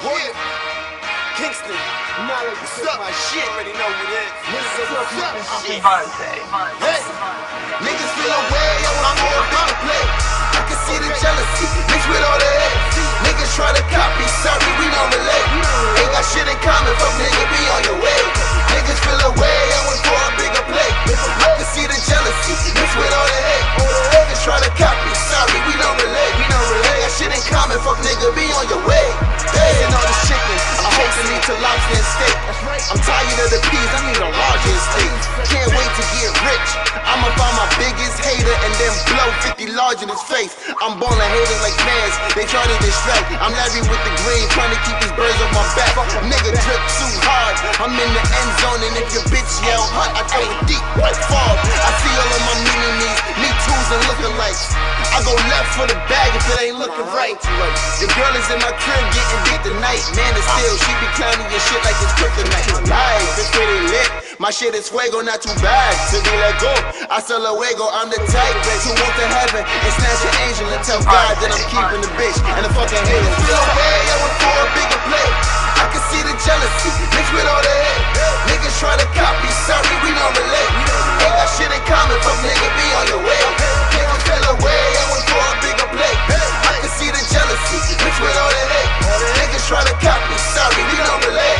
Kingston, what's up? My shit, already know what it is. What's up? Shit. Hey, niggas feel away, I want more bigger play. I can see the jealousy mixed with all the hate. Niggas try to copy, sorry, we don't relate. Ain't got shit in common, fuck nigga, be on your way. Niggas feel away, I want for a bigger play. I can see the jealousy mixed with all the hate. Niggas try to copy, sorry, we don't relate. Ain't got shit in common, fuck nigga, be on your way. Hey, and all the chicken, I hope to lead to lobster and steak. I'm tired of the peas, I need a larger steak. Can't wait to get rich. I'ma find my biggest hater and then blow 50 large in his face. I'm born to haters like fans, they try to distract. I'm Larry with the green, trying to keep these birds off my back. Nigga drip too hard, I'm in the end zone, and if your bitch yell hunt, I throw it deep like fall. I see all of my mini-me's, me tools and lookalikes. I go left for the bag if it ain't looking right. The girl is in my crib getting dick tonight. Man is still, she be clowning your shit like it's kryptonite. Life is pretty lit, my shit is fuego, not too bad to be let go. I sell a wego, I'm the type to walk to heaven and snatch an angel and tell God that I'm keeping the bitch and the fucking haters. Feel away, I want for a bigger play. I can see the jealousy mixed with all the hate. Niggas try to copy, sorry, we don't relate. Ain't got shit in common, fuck nigga, be on your way. Niggas feel away, I want for a bigger play. I can see the jealousy mixed with all the hate. Niggas try to copy, sorry, we don't relate.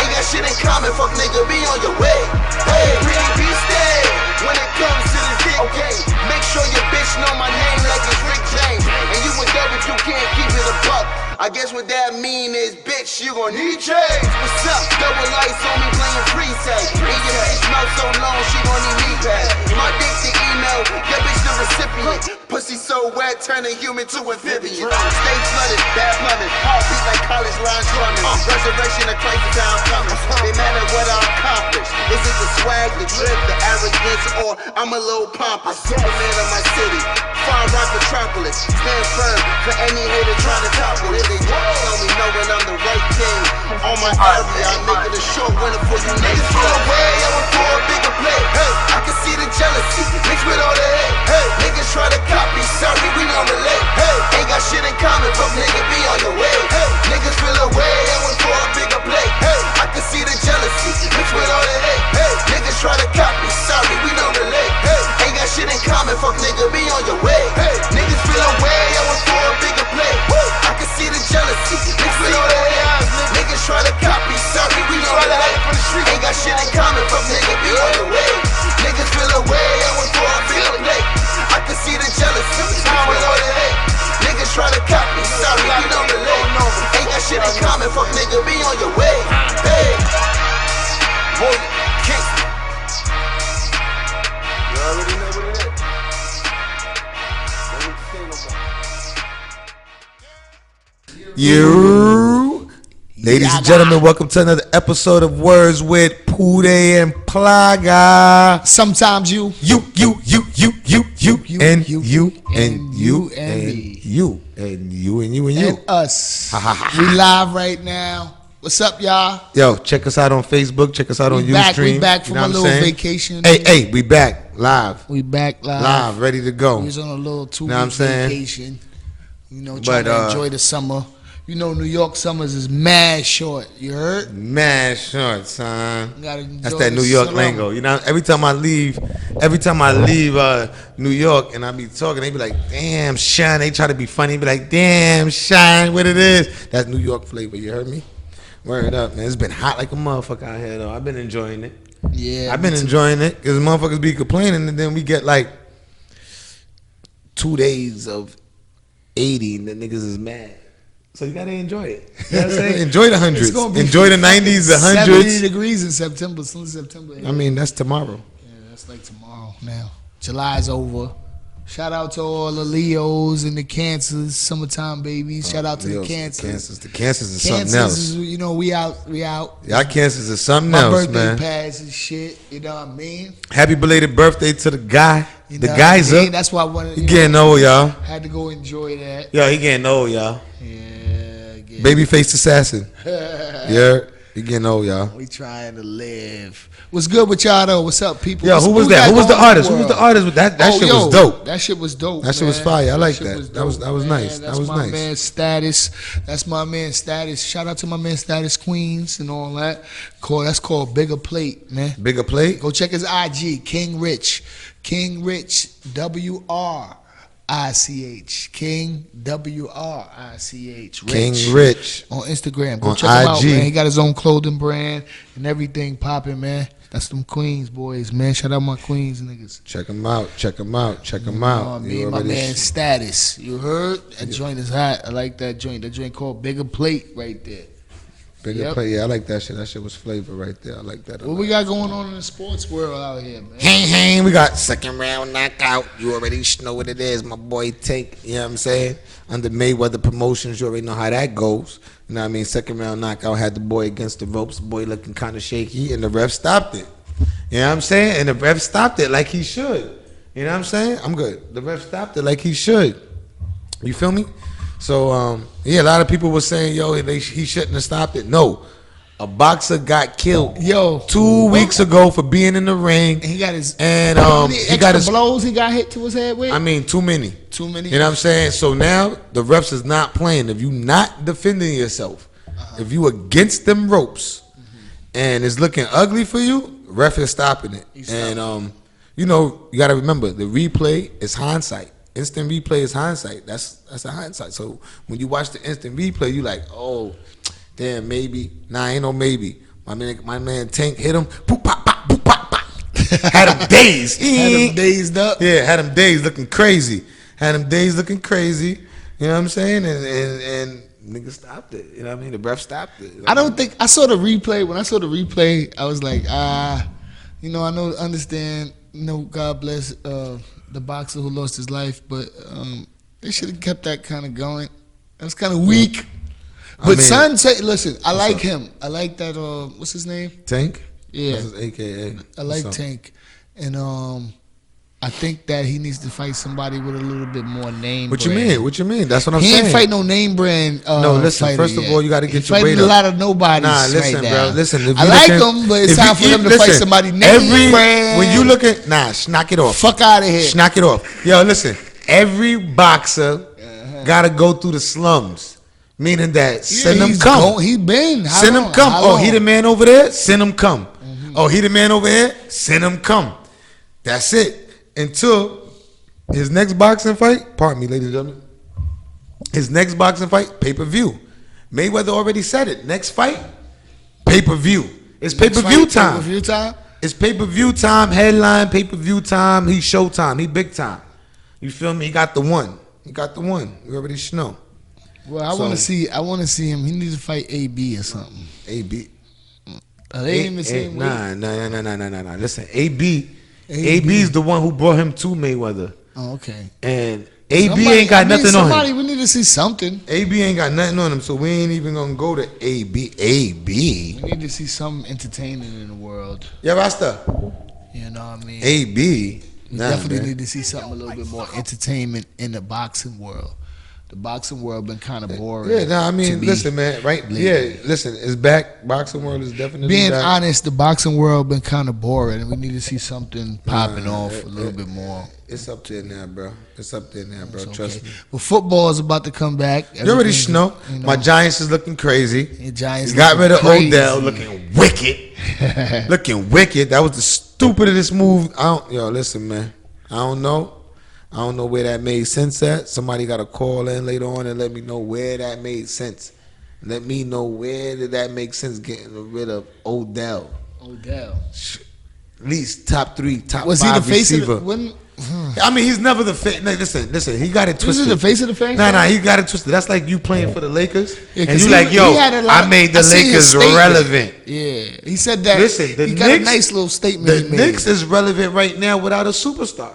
Ain't got shit in common, fuck nigga, be on your way. Hey, pretty beast day. When it comes to this dick game, make sure your bitch know my name like it's Rick James. And you a devil, you can't keep it a buck. I guess what that mean is, bitch, you gon' need change. What's up? Double lights on me playing free tag. And your bitch mouth so long, she gon' need me back. My dick the email, your bitch the recipient. Pussy so wet, turn a human to amphibian. Stay flooded, bad plumbing, heartbeat like college lines drumming. Resurrection of Christ is how I'm coming. They mad at what I accomplished. Is it the swag, the drip, the arrogance, or I'm a little pompous? Superman of my city, far rock metropolis. Stand firm for any hater trying to topple it. They know me knowing I'm the right king. On my area, I'm making a short winner for you niggas. Feel away, I want for a bigger play. Hey, I can see the jealousy mixed with all the hate. Hey, niggas try to copy, sorry, we don't relate. Hey, ain't got shit in common, but nigga, be on your way. Hey, niggas feel away, I want for a bigger play. Hey, I can see the jealousy mixed with all the hate. Hey, niggas try to copy, sorry, we don't relate. Hey, ain't got shit in common, fuck nigga, be on your way. Hey, niggas feel away, I want for a bigger play. I can see the jealousy mixed with all the hate. Niggas try to copy, sorry, we don't relate. Ain't got shit in common, fuck nigga, be on your way. Niggas feel away, I want for a bigger play. I can see the jealousy mixed with all the hate. Niggas try to copy, sorry, we don't relate. Ain't got shit in common, fuck nigga, be on your way. Hey, boy, Kingston. You already know what it is. You, ladies and gentlemen, welcome to another episode of Words with Pooday and Plaga. Sometimes you, and you, and us. We live right now. What's up, y'all? Yo, check us out on Facebook. Check us out on Ustream. We back from a little vacation. Hey, we back live. We back live. Live, ready to go. We was on a little 2-week vacation. You know, trying to enjoy the summer. You know, New York summers is mad short. You heard? Mad short, son. That's that New summer. York lingo. You know, every time I leave New York and I be talking, they be like, "Damn, Shine." They try to be funny, be like, "Damn, Shine, what it is?" That's New York flavor. You heard me? Word up, man. It's been hot like a motherfucker out here, though. I've been enjoying it. Yeah, I've been enjoying it because motherfuckers be complaining, and then we get like 2 days of 80, and the niggas is mad. So you gotta enjoy it. You know what I'm saying? Enjoy the hundreds. Enjoy the 90s, the hundreds. 70 degrees in September. Soon as September. I mean, that's tomorrow. Yeah, that's like tomorrow now. July's over. Shout out to all the Leos and the Cancers, summertime babies. Shout out to Leos, the Cancers. The Cancers is something else. Is, you know, we out. Y'all Cancers is something My else, birthday man. pass and shit. You know what I mean? Happy belated birthday to the guy. You the know guy's what I mean? up. That's why I wanted. He getting old, y'all. Had to go enjoy that. Yo, he getting old, y'all. Yeah. Babyface assassin. Yeah. We getting old, y'all. We trying to live. What's good with y'all though? What's up, people? Yo, who was that? Who was the artist? Who was the artist with that? That shit was dope. That shit was dope. That shit was fire. I like that. That was nice. That's That was my nice. man Status. That's my man Status. Shout out to my man Status Queens and all that. That's called Bigger Plate, man. Bigger Plate. Go check his IG, King Rich. King Rich, WRICH. King WRICH. King Rich on Instagram. Go on check him IG. out, man. He got his own clothing brand and everything popping, man. That's them Queens boys, man. Shout out my Queens niggas. Check him out. Check him out. Check him out. Me and my man Status. You heard? That joint is hot. I like that joint. That joint called Bigger Plate right there. Bigger Plate. Yeah, I like that shit. That shit was flavor right there. I like that. What we got going on in the sports world out here, man? Hang. We got second round knockout. You already know what it is. My boy Tank. You know what I'm saying? Under Mayweather Promotions. You already know how that goes. You know what I mean? Second round knockout. Had the boy against the ropes. The boy looking kind of shaky. And the ref stopped it. You know what I'm saying? And the ref stopped it like he should. You know what I'm saying? I'm good. The ref stopped it like he should. You feel me? So, yeah, a lot of people were saying, yo, he shouldn't have stopped it. No. A boxer got killed 2 weeks ago for being in the ring. And he got his he got his blows he got hit to his head with. I mean, too many. Too many. You know what I'm saying? So now the refs is not playing. If you not defending yourself, if you against them ropes and it's looking ugly for you, ref is stopping it. And you know, you gotta remember the replay is hindsight. Instant replay is hindsight. That's a hindsight. So when you watch the instant replay, you like, oh, damn, maybe. Nah, ain't no maybe. My man Tank hit him. Boop, pop, pop, boop, pop, pop. Had him dazed. Had him dazed up. Yeah, had him dazed looking crazy. You know what I'm saying? And nigga stopped it. You know what I mean? The ref stopped it. I don't think I saw the replay. When I saw the replay, I was like, you know, understand. You know, God bless the boxer who lost his life, but they should have kept that kind of going. That was kind of weak. But son, listen, I like him. I like that. What's his name? Tank. Yeah, that's his AKA. I like Tank, and I think that he needs to fight somebody with a little bit more name. What brand. you mean? What you mean? That's what I'm saying. He ain't fight no name brand. No, listen. First of all, you got to get your weight up. A lot of nobodies. Nah, listen, right bro. now. Listen. I like him, but it's time for him to fight somebody name brand. When you look at knock it off. Fuck out of here. Knock it off. Yo, listen. Every boxer got to go through the slums. Meaning that send him come. He been. Send him come. Oh, he the man over there? Send him come. Oh, he the man over here? Send him come. That's it. Until his next boxing fight, pardon me, ladies and gentlemen. His next boxing fight, pay-per-view. Mayweather already said it. Next fight, pay-per-view. It's pay-per-view time. Pay-per-view time? It's pay-per-view time, headline, pay-per-view time. He showtime. He big time. You feel me? He got the one. We already know. Well, I want to see him. He needs to fight AB or something. AB. They ain't the same weight. Nah. Listen, AB's the one who brought him to Mayweather. Oh, okay. And AB ain't got nothing on him. We need to see something. AB ain't got nothing on him, so we ain't even gonna go to AB. We need to see something entertaining in the world. Yeah, Rasta. You know what I mean? AB. We definitely need to see something a little bit more entertainment in the boxing world. The boxing world been kind of boring. Yeah, I mean, listen, man, right? Lately. Yeah, listen, it's back. Boxing world is definitely being back. honest, the boxing world been kind of boring, and we need to see something popping off a little bit more. It's up there now, bro. Trust me. Well, football is about to come back. You already know. My Giants is looking crazy. Your Giants got rid of Odell, looking wicked. Looking wicked. That was the stupidest move. Listen, man. I don't know where that made sense at. Somebody got to call in later on and let me know where that made sense. Let me know where did that make sense getting rid of Odell. At least top 5 Was he the face receiver. of the, I mean, he's never the face. No, listen. He got it twisted. Was he the face of the face? Nah, he got it twisted. That's like you playing for the Lakers, yeah, and you like, yo, I made the Lakers relevant. Yeah, he said that. Listen, he got a nice little statement. The Knicks is relevant right now without a superstar.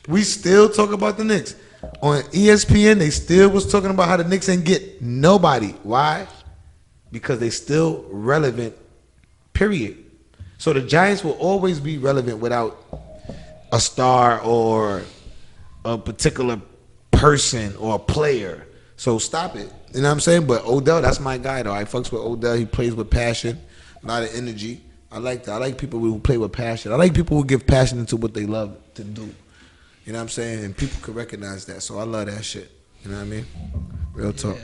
We still talk about the Knicks. On ESPN, they still was talking about how the Knicks ain't get nobody. Why? Because they still relevant, period. So the Giants will always be relevant without a star or a particular person or a player. So stop it. You know what I'm saying? But Odell, that's my guy though. I fucks with Odell. He plays with passion, a lot of energy. I like that. I like people who play with passion. I like people who give passion into what they love to do. You know what I'm saying? And people can recognize that. So I love that shit. You know what I mean? Real talk. Yeah,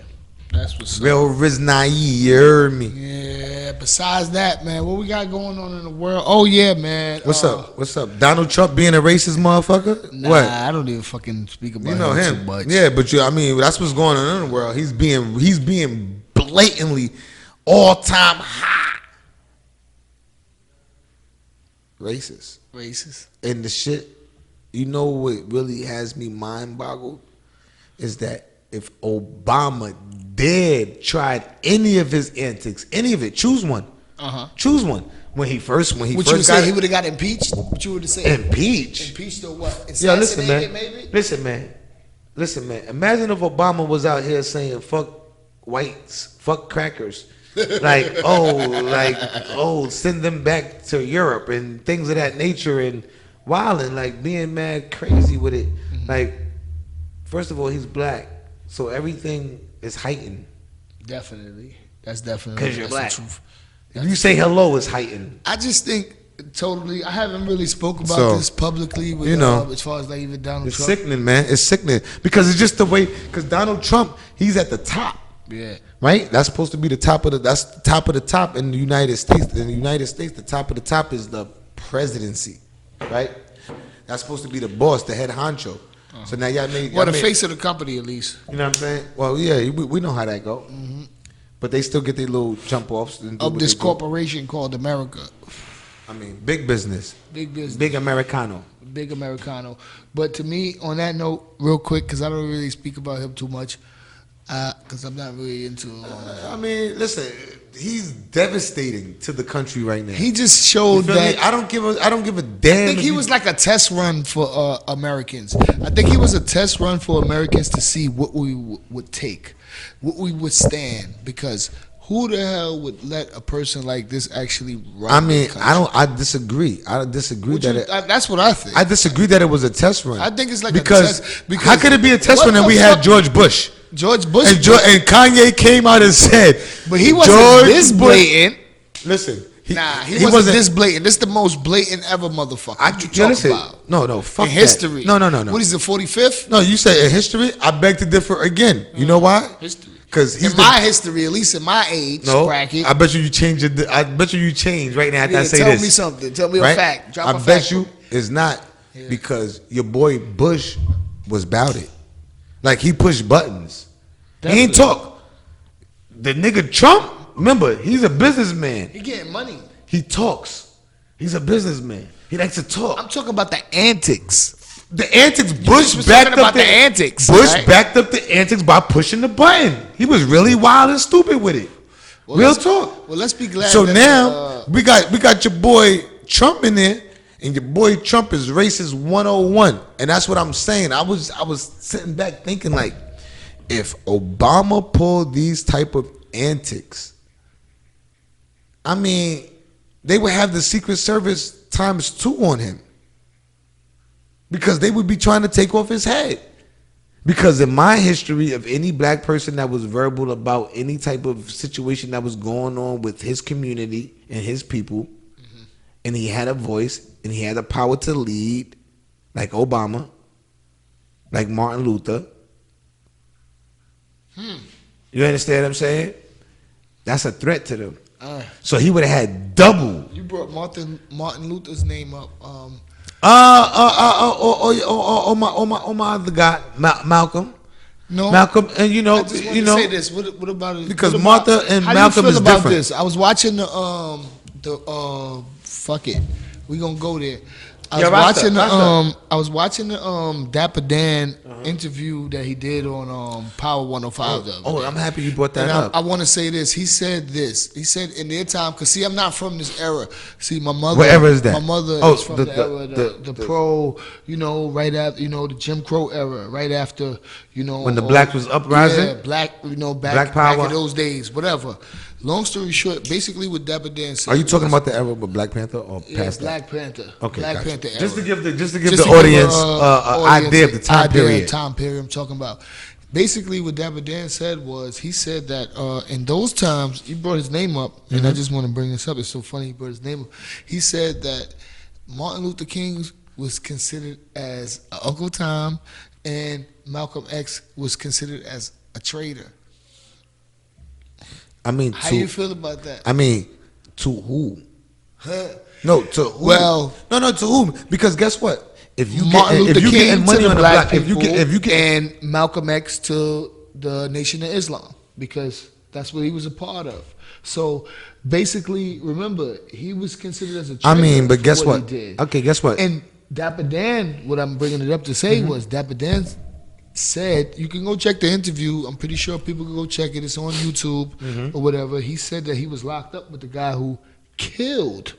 that's what's up. Real Riznai, you heard me. Yeah, besides that, man, what we got going on in the world? Oh, yeah, man. What's up? What's up? Donald Trump being a racist motherfucker? Nah, What? I don't even fucking speak about You know him him. too much. Yeah, but I mean, that's what's going on in the world. He's being blatantly all-time high racist. And the shit, you know what really has me mind boggled is that if Obama did tried any of his antics, any of it, choose one. Choose one. When he first What you would got say he would have got impeached? What you would have said? impeached. Impeached or what? Yo, listen, Assassinated, man. maybe? Listen, man. Imagine if Obama was out here saying "fuck whites, fuck crackers," send them back to Europe and things of that nature, and wilding, like being mad crazy with it. Like, first of all, he's black, so everything is heightened. Definitely. That's definitely Because you're black. the truth. If you say hello, it's heightened. I just think totally. I haven't really spoke about So, this publicly. With, you know, as far as like even Donald It's Trump. sickening, man. It's sickening because it's just the way. Because Donald Trump, he's at the top. Yeah. Right? That's supposed to be the top of the. That's the top of the top in the United States. In the United States, the top of the top is the presidency, right? That's supposed to be the boss, the head honcho. So now y'all made. Well, the face of the company, at least. You know what I'm saying? Well, yeah, we know how that go. But they still get their little jump offs Of this corporation called America. I mean, big business, Big business. big Americano. Big Americano. But to me, on that note, real quick, because I don't really speak about him too much, because I'm not really into. I mean, listen, he's devastating to the country right now. He just showed that. I don't give a damn. I think he was like a test run for Americans. I think he was a test run for Americans to see what we would take, what we would stand. Because who the hell would let a person like this actually run? I mean, the country? I disagree. I disagree that's what I think. I disagree that it was a test run. I think it's like because a test. Because how could it be a test run and we had George Bush? George Bush. And Kanye came out and said, but he wasn't this blatant. Listen. He wasn't this blatant. This is the most blatant ever, motherfucker. What you talking about? No, fuck in history. No. What is the 45th? No, you say in history. I beg to differ again. You know why? History. Because in my history, at least in my age bracket. I bet you change it. I bet you change right now after I say tell this. Tell me something. Tell me right? a fact. Drop a fact. I bet you it's not because your boy Bush was about it. Like he pushed buttons. Definitely. He ain't talk. The nigga Trump, remember, he's a businessman. He getting money. He talks. He's a businessman. He likes to talk. I'm talking about the antics. The antics. Bush backed up the antics. Bush backed up the antics by pushing the button. He was really wild and stupid with it. Well, real talk. Well, let's be glad. So now we got your boy Trump in there, and your boy Trump is racist 101, and that's what I'm saying. I was sitting back thinking like, if Obama pulled these type of antics, I mean, they would have the Secret Service ×2 on him. Because they would be trying to take off his head. Because in my history of any black person that was verbal about any type of situation that was going on with his community and his people, and he had a voice and he had the power to lead, like Obama, like Martin Luther. You understand what I'm saying? That's a threat to them. So he would have had double. You brought Martin Luther's name up. My other guy, Malcolm. No, Malcolm, and I just say this. What about it? Because Martha and Malcolm is different. This? I was watching the fuck it. We gonna go there. I was watching the Dapper Dan interview that he did on Power 105. I'm happy you brought that up. I want to say this. He said this. He said in their time, because see, I'm not from this era. See, my mother. What era is that? My mother is from the era, the pro, right after, the Jim Crow era, right after, when the black was uprising. Yeah, black, black power. Back in those days, whatever. Long story short, basically what Dapper Dan said. Are you talking about the era with Black Panther or past Black Panther. Okay, Black gotcha. Panther era. Just to give the audience an idea of the time period. Time period I'm talking about. basically what Dapper Dan said was, he said that in those times, he brought his name up, and I just want to bring this up. It's so funny he brought his name up. He said that Martin Luther King was considered as Uncle Tom, and Malcolm X was considered as a traitor. I mean, how you feel about that? I mean, to who? Huh? No, to who? Well, no, to whom? Because guess what? If you Martin Luther King money to the on black the block, people, if you can, and Malcolm X to the Nation of Islam, because that's what he was a part of. So basically, remember, he was considered as a traitor. I mean, but guess what? He did. Okay, guess what? And Dapper Dan, what I'm bringing it up to say was, Dapper Dan said, you can go check the interview. I'm pretty sure people can go check it. It's on YouTube or whatever. He said that he was locked up with the guy who killed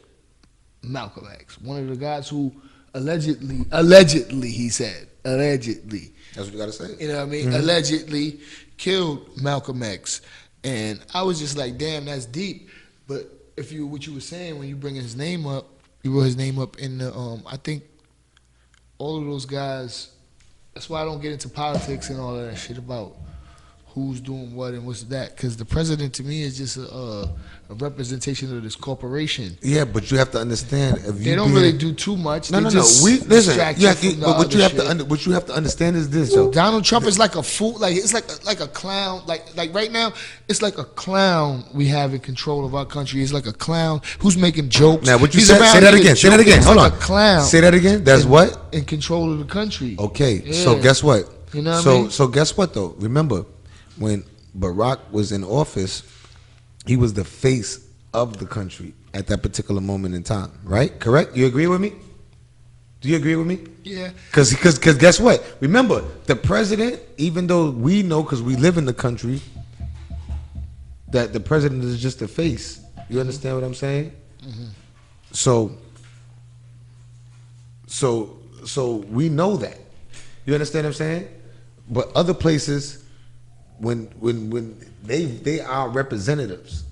Malcolm X, one of the guys who allegedly, he said, allegedly. That's what you gotta say. You know what I mean? Allegedly killed Malcolm X. And I was just like, damn, that's deep. But what you were saying when you bring his name up, you wrote his name up in the, I think all of those guys, that's why I don't get into politics and all of that shit about who's doing what and what's that. Because the president to me is just a representation of this corporation. Yeah, but you have to understand, if they don't really do too much. No. We listen. But what you have to understand is this, though. Donald Trump is like a fool. Like it's like a clown. Like right now, it's like a clown we have in control of our country. It's like a clown who's making jokes. Now, what you said? Say that again. Say that again. Hold on. A clown. Say that again. That's what? In control of the country. Okay. Yeah. So guess what? You know what I mean? So guess what though? Remember, when Barack was in office, he was the face of the country at that particular moment in time, right? Correct? You agree with me? Do you agree with me? Yeah. Because guess what? Remember, the president, even though we know because we live in the country, that the president is just a face. You understand what I'm saying? So we know that. You understand what I'm saying? But other places, when they are representatives.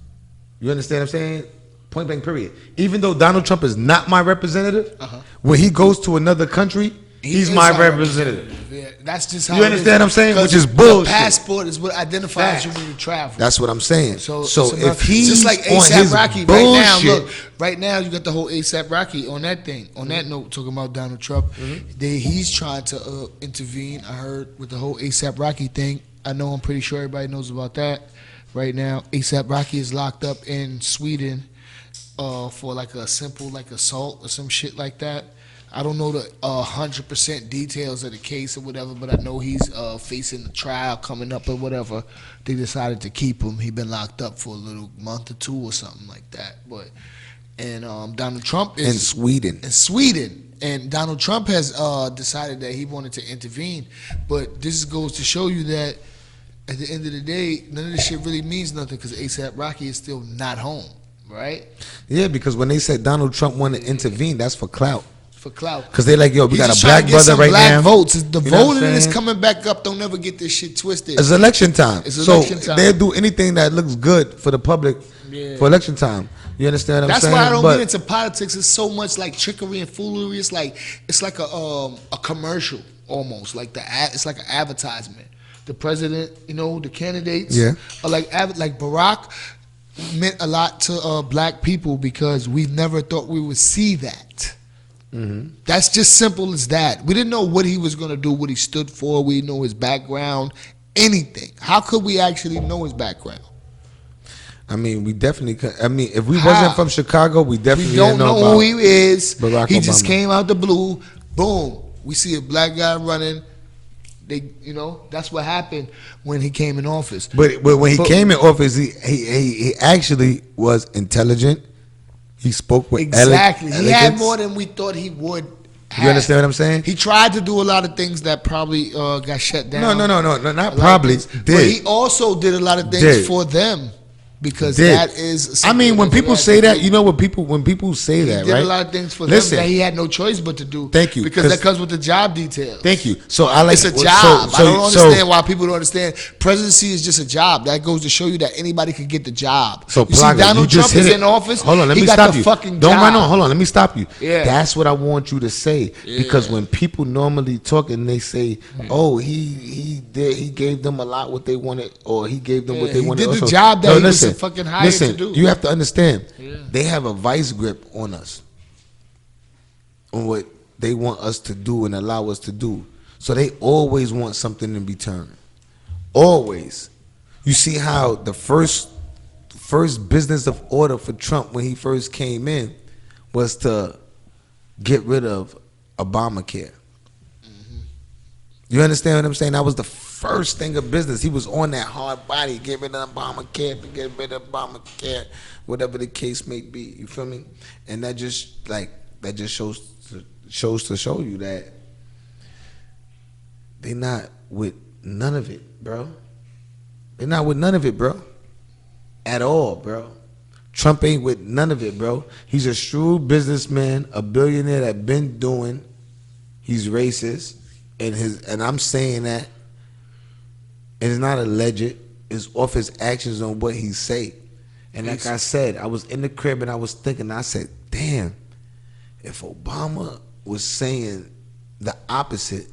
You understand what I'm saying? Point blank period. Even though Donald Trump is not my representative, when he goes to another country, he's my representative. Yeah, that's just how you understand what I'm saying? Which is bullshit. The passport is what identifies you when you travel. That's what I'm saying. So if he's just like on ASAP his Rocky bullshit, right now, look, right now you got the whole ASAP Rocky on that thing. On that note, talking about Donald Trump, he's trying to intervene. I heard with the whole ASAP Rocky thing. I know, I'm pretty sure everybody knows about that. Right now, ASAP Rocky is locked up in Sweden for like a simple assault or some shit like that. I don't know the 100% details of the case or whatever, but I know he's facing a trial coming up or whatever. They decided to keep him. He's been locked up for a little month or two or something like that. And Donald Trump is in Sweden. And Donald Trump has decided that he wanted to intervene. But this goes to show you that at the end of the day, none of this shit really means nothing because ASAP Rocky is still not home, right? Yeah, because when they said Donald Trump wanted to intervene, that's for clout. For clout. Because they like, yo, we got a black brother right black now. Votes. The You know what voting I'm is saying? coming back up. Don't never get this shit twisted. It's election time. It's election so time. they'll do anything that looks good for the public for election time. You understand what I'm saying? That's why I don't get into politics. It's so much like trickery and foolery. It's like a commercial almost. It's like an advertisement. The president, the candidates are like Barack meant a lot to black people because we never thought we would see that. That's just simple as that. We didn't know what he was going to do, what he stood for. We didn't know his background, anything. How could we actually know his background? I mean, we definitely could. I mean, if we wasn't from Chicago, we definitely don't know who he is. Barack he Obama. Just came out the blue. Boom. We see a black guy running. That's what happened when he came in office. But when he came in office, he actually was intelligent. He spoke with exactly. elegance. He had more than we thought he would have. You understand what I'm saying? He tried to do a lot of things that probably got shut down. No, not probably. But he also did a lot of things for them. because Did. that is. I mean, when people say that, you know, when people say he that, did right? a lot of things for Listen, them that he had no choice but to do. Thank you, because that comes with the job details. Thank you. So I like it's a job. I don't understand why people don't understand. Presidency is just a job. That goes to show you that anybody could get the job. So you see, Plaga, Donald Trump is in office. Hold on, let he me got stop the you. Fucking Don't job. run on. Hold on, let me stop you. Yeah. That's what I want you to say, Yeah. because when people normally talk and they say, "Oh, he gave them a lot what they wanted, or he gave them what they wanted." He did the also, job that no, he listen, was fucking hired to do. You have to understand. Yeah. They have a vice grip on us, on what they want us to do and allow us to do. So they always want something in return. Always. You see how the first business of order for Trump when he first came in was to get rid of Obamacare. You understand what I'm saying? That was the first thing of business. He was on that hard body, get rid of Obamacare, whatever the case may be. You feel me? And that just shows to show you that they not with none of it, bro. They're not with none of it, bro. At all, bro. Trump ain't with none of it, bro. He's a shrewd businessman, a billionaire that been doing. He's racist, and I'm saying that. And it's not alleged. It's off his actions on what he say. And like I said, I was in the crib and I was thinking. I said, damn, if Obama was saying the opposite,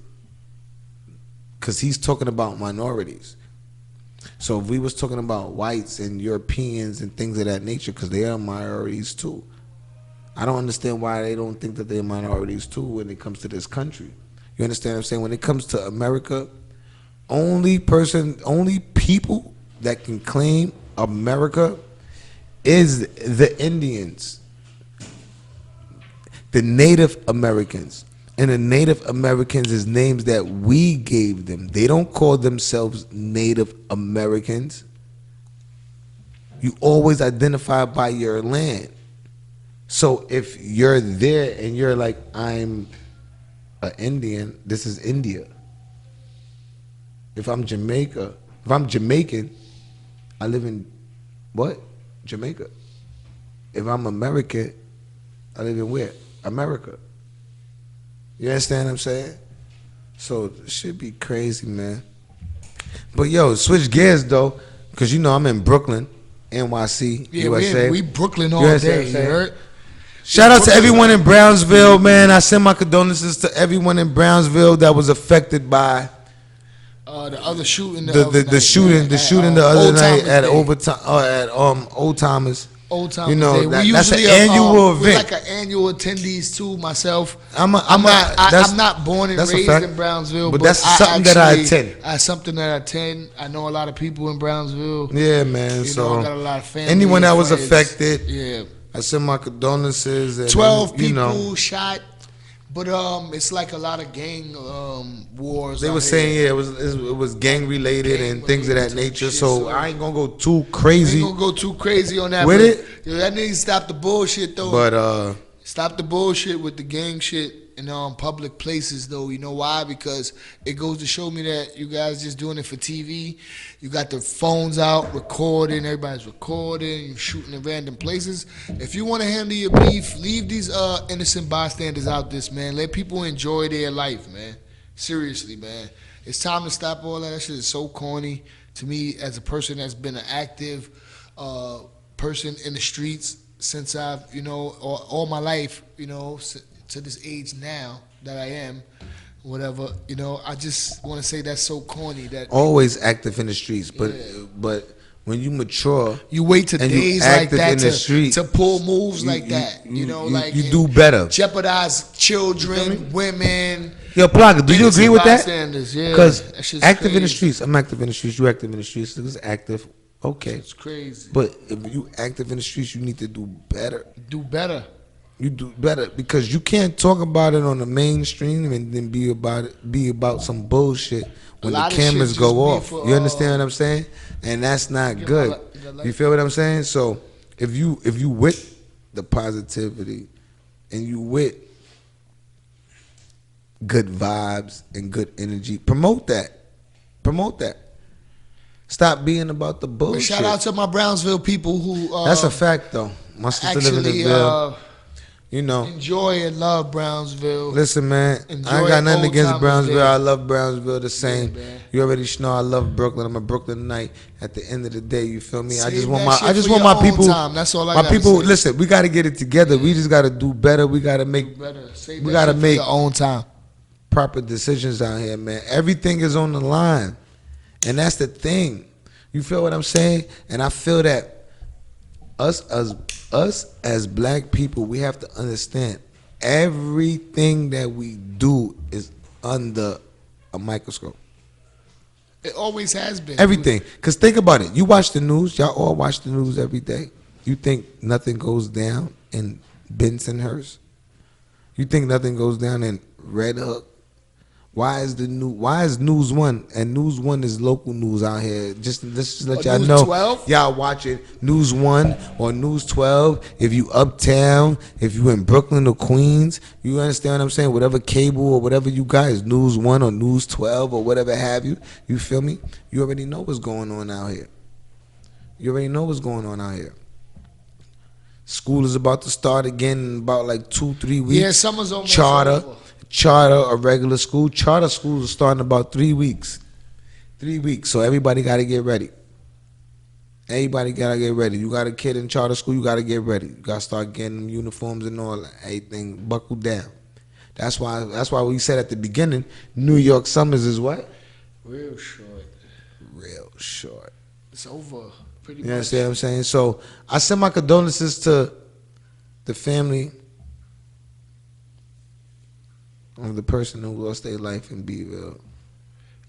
because he's talking about minorities. So if we was talking about whites and Europeans and things of that nature, because they are minorities too. I don't understand why they don't think that they're minorities too when it comes to this country. You understand what I'm saying? When it comes to America, only people that can claim America is the Indians, the Native Americans. And the Native Americans is names that we gave them. They don't call themselves Native Americans. You always identify by your land. So if you're there and you're like, I'm an Indian, this is India. If I'm Jamaican, I live in what? Jamaica. If I'm American, I live in where? America. You understand what I'm saying? So it should be crazy, man. But yo, switch gears though, because you know I'm in Brooklyn, NYC, USA. We Brooklyn all day. You heard? Shout out to everyone in Brownsville, man. I send my condolences to everyone in Brownsville that was affected by the other shooting. The shooting the other night at Old Timers. Old Timers. You know, Day. that's an annual event. We're like an annual attendees too. Myself, I'm that's not born and raised in Brownsville, but that's something that I attend. Something that I attend. I know a lot of people in Brownsville. Yeah, man. You know, I got a lot of family. Anyone that was friends. affected, yeah, I send my condolences. And 12 people shot. But it's like a lot of gang wars. They were saying it was gang related and things of that nature. So I ain't gonna go too crazy. On that with it. Yo, that needs to stop the bullshit though. But stop the bullshit with the gang shit in public places though. You know why? Because it goes to show me that you guys just doing it for TV. You got the phones out recording, everybody's recording, you're shooting in random places. If you want to handle your beef, leave these innocent bystanders out this, man. Let people enjoy their life, man. Seriously, man. It's time to stop all that. That shit is so corny to me as a person that's been an active person in the streets since I've, all my life, to this age now that I am, whatever, I just want to say that's so corny. That always active in the streets, but when you mature, you wait to days like that to pull moves like that. You do better. Jeopardize children, women. Yo, Plaga, do you agree with that? Because active crazy. in the streets, I'm active in the streets. You active in the streets. It's active. Okay, it's crazy. But if you active in the streets, you need to do better. Do better. You do better because you can't talk about it on the mainstream and then be about some bullshit when the cameras go off. You understand what I'm saying? And that's not good. You feel what I'm saying? So if you with the positivity and you with good vibes and good energy, promote that. Stop being about the But bullshit. shout out to my Brownsville people who That's a fact, though. My sister live in the actually Ville. You know, enjoy and love Brownsville. listen, man. Enjoy I ain't got nothing old against timers Brownsville. there. I love Brownsville the same. Yeah, man. You already know I love Brooklyn. I'm a Brooklynite. At the end of the day, you feel me? I Save just want that my. shit I just for want your my own people. time. That's all I my gotta people. say. Listen, we got to get it together. We just got to do better. We got to make. Better save We that got to shit for make your own time. proper decisions out here, man. Everything is on the line, and that's the thing. You feel what I'm saying? And I feel that us as black people, we have to understand everything that we do is under a microscope. It always has been. Everything. Because think about it. You watch the news. Y'all all watch the news every day. You think nothing goes down in Bensonhurst? You think nothing goes down in Red Hook? Why is News One, and News One is local news out here? Just to let y'all News know, 12? y'all watching News One or News 12. If you uptown, if you in Brooklyn or Queens, you understand what I'm saying? Whatever cable or whatever you got is News One or News 12 or whatever have you. You feel me? You already know what's going on out here. You already know what's going on out here. School is about to start again in about like 2-3 weeks. Yeah, summer's almost Charter. over. Charter or regular school. Charter schools are starting in about 3 weeks. 3 weeks. So everybody got to get ready. Everybody got to get ready. You got a kid in charter school, you got to get ready. You got to start getting them uniforms and all that. Everything buckled down. That's why we said at the beginning, New York summers is what? Real short. Real short. It's over. Pretty You much. understand what I'm saying? So I send my condolences to the family of the person who lost their life in Beeville.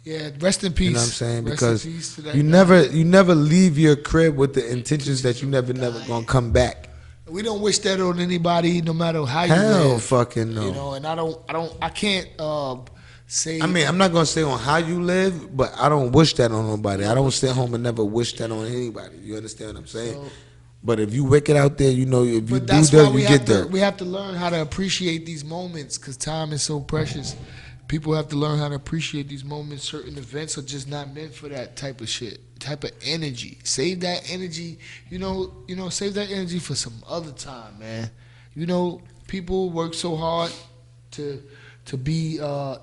Yeah, rest in peace. You know what I'm saying? Rest Because in peace to that you guy. never leave your crib with the intentions that you never gonna come back. We don't wish that on anybody, no matter how you Hell live. fucking no. You know, and I can't say. I mean, I'm not gonna say on how you live, but I don't wish that on nobody. I don't sit home and never wish that on anybody. You understand what I'm saying? So- But if you wicked out there, you know, if you But do that's that, why you get there. we have to learn how to appreciate these moments because time is so precious. People have to learn how to appreciate these moments. Certain events are just not meant for that type of shit, type of energy. Save that energy, save that energy for some other time, man. You know, people work so hard to be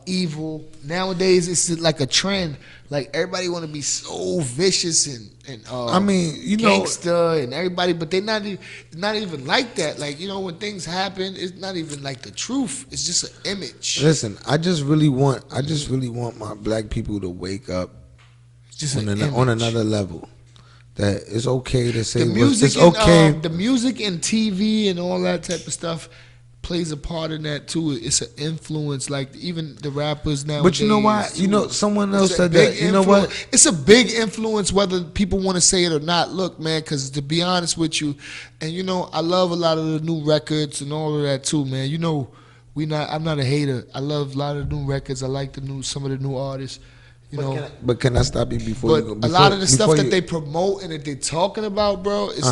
evil. Nowadays, it's like a trend. Like everybody want to be so vicious and I mean, you know, gangster and everybody, but they're not even like that. Like, you know, when things happen, it's not even like the truth. It's just an image. listen, I just really want my black people to wake up It's just on, an on image. another level. That it's okay to say The music, it's okay. the music and TV and all that type of stuff plays a part in that too. It's an influence, like even the rappers now. But you know why? You know, someone else It's a said big that. You know what? influence. It's a big influence whether people want to say it or not. Look, man, because to be honest with you, and you know, I love a lot of the new records and all of that too, man. You know, I'm not a hater. I love a lot of new records. I like some of the new artists. You know, But can I stop you before but you go? a Before, lot of the stuff before that you- they promote and that they're talking about, bro, it's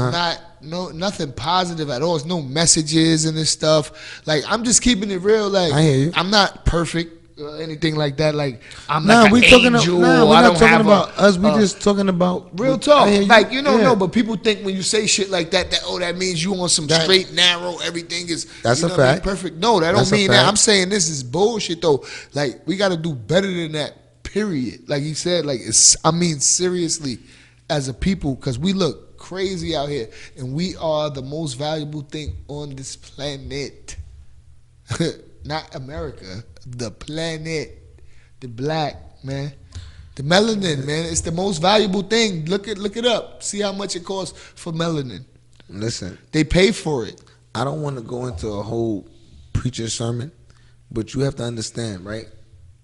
nothing positive at all. It's no messages and this stuff. Like, I'm just keeping it real. Like, I hear you. I'm not perfect or anything like that. Like, I'm Nah, like we an talking. angel. Nah, we're I not don't talking have about us. We a- just talking about Real I talk, hear you. like Yeah. no, but people think when you say shit like that, that means you on some That- straight narrow. Everything is That's you a know what I mean, fact. perfect. No, that That's don't a mean that. fact. I'm saying this is bullshit though. Like we got to do better than that. Period. Like you said, like seriously, as a people, because we look crazy out here, and we are the most valuable thing on this planet. Not America, the planet, the black man. The melanin, man, it's the most valuable thing. Look it up. See how much it costs for melanin. Listen, They pay for it. I don't want to go into a whole preacher sermon, but you have to understand, right?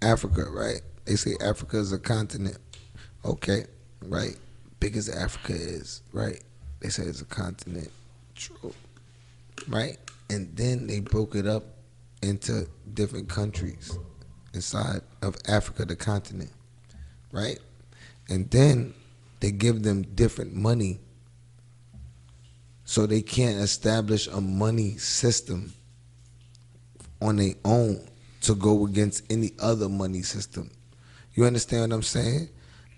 Africa, right? They say Africa is a continent. Okay, right? Big as Africa is, right? They say it's a continent. True. Right? And then they broke it up into different countries inside of Africa, the continent. Right? And then they give them different money so they can't establish a money system on their own to go against any other money system. You understand what I'm saying?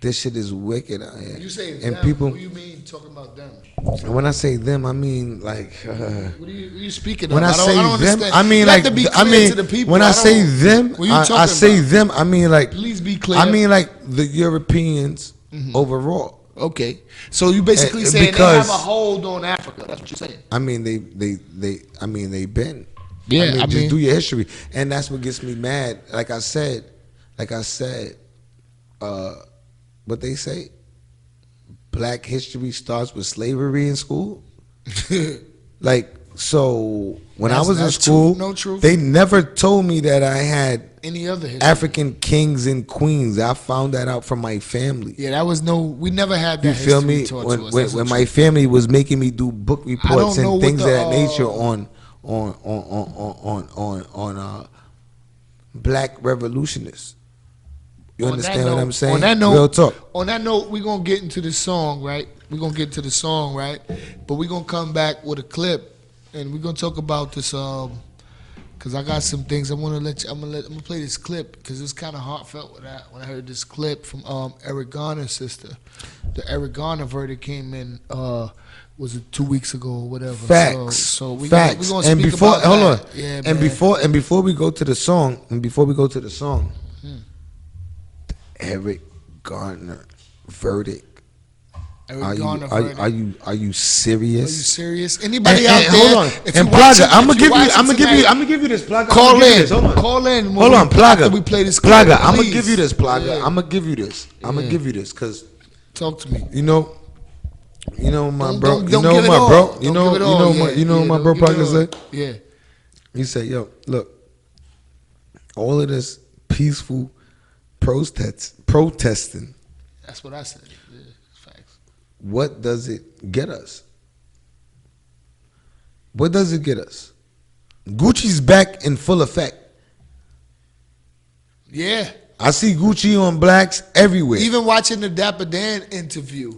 This shit is wicked out here. You say and them, people, what do you mean talking about them? and when I say them, I mean like. What are you speaking When of? I say don't them, understand. I mean You like have to be I clear mean to the people. when I say them, what you I talking say about? them. I mean like. Please be clear. I mean like the Europeans overall. Okay, so you basically saying they have a hold on Africa. That's what you're saying. I mean they I mean they've been. Yeah, I mean, just do your history, and that's what gets me mad. Like I said, what they say, Black history starts with slavery in school. Like, so when I was in school, no truth. They never told me that I had any other history. African kings and queens. I found that out from my family. Yeah, that was we never had that. You feel me? When my family was making me do book reports and things of that nature on Black revolutionists. You understand what I'm saying? On that note, real talk. On that note, we're gonna get into the song, right? But we're gonna come back with a clip, and we're gonna talk about this. Cause I got some things I want to let you. I'm gonna play this clip because it's kind of heartfelt when I heard this clip from Eric Garner's sister. The Eric Garner verdict came in. Was it 2 weeks ago or whatever? Facts. So we Facts. Gonna and speak before, about hold that. on. Yeah, and man. before we go to the song, the Eric Garner verdict. Are you serious? Are you serious? Anybody out there? Hold on. And Plaga, I'm gonna give you this. Plaga, call in. Hold on. Hold on, Plaga. We play this. Clip, Plaga, I'm gonna give you this. Plaga, yeah. I'm gonna give you this. I'm gonna give you this because. Talk to me. You know my bro. You know my bro. You know my bro. Plaga said. Yeah. He said, "Yo, look, all of this peaceful protesting. That's what I said. Yeah, facts. What does it get us? What does it get us? Gucci's back in full effect. Yeah. I see Gucci on blacks everywhere. Even watching the Dapper Dan interview,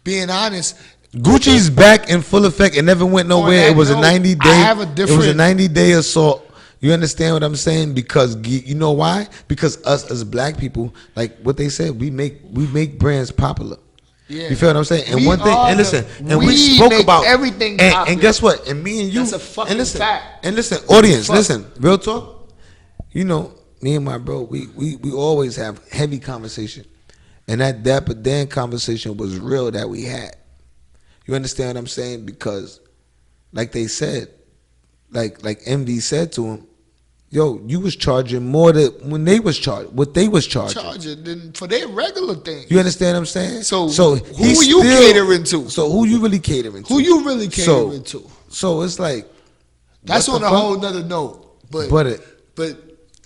being honest, Gucci's back in full effect. It never went nowhere. It was a 90 day. It was a 90-day assault. You understand what I'm saying? Because you know why? Because us as black people, like what they said, we make brands popular. Yeah. You feel what I'm saying? And one thing, and listen, and we spoke about everything. And guess what? And me and you, that's a fucking fact. And listen, audience, listen, real talk. You know, me and my bro, we always have heavy conversation, and that Dapper Dan conversation was real that we had. You understand what I'm saying? Because, like they said, like MV said to him, yo, you was charging more than when they was charged. What they was charging than for their regular thing. You understand what I'm saying? So who are you catering to? So who you really catering to? Who you really catering to? So it's like that's on a whole nother note. But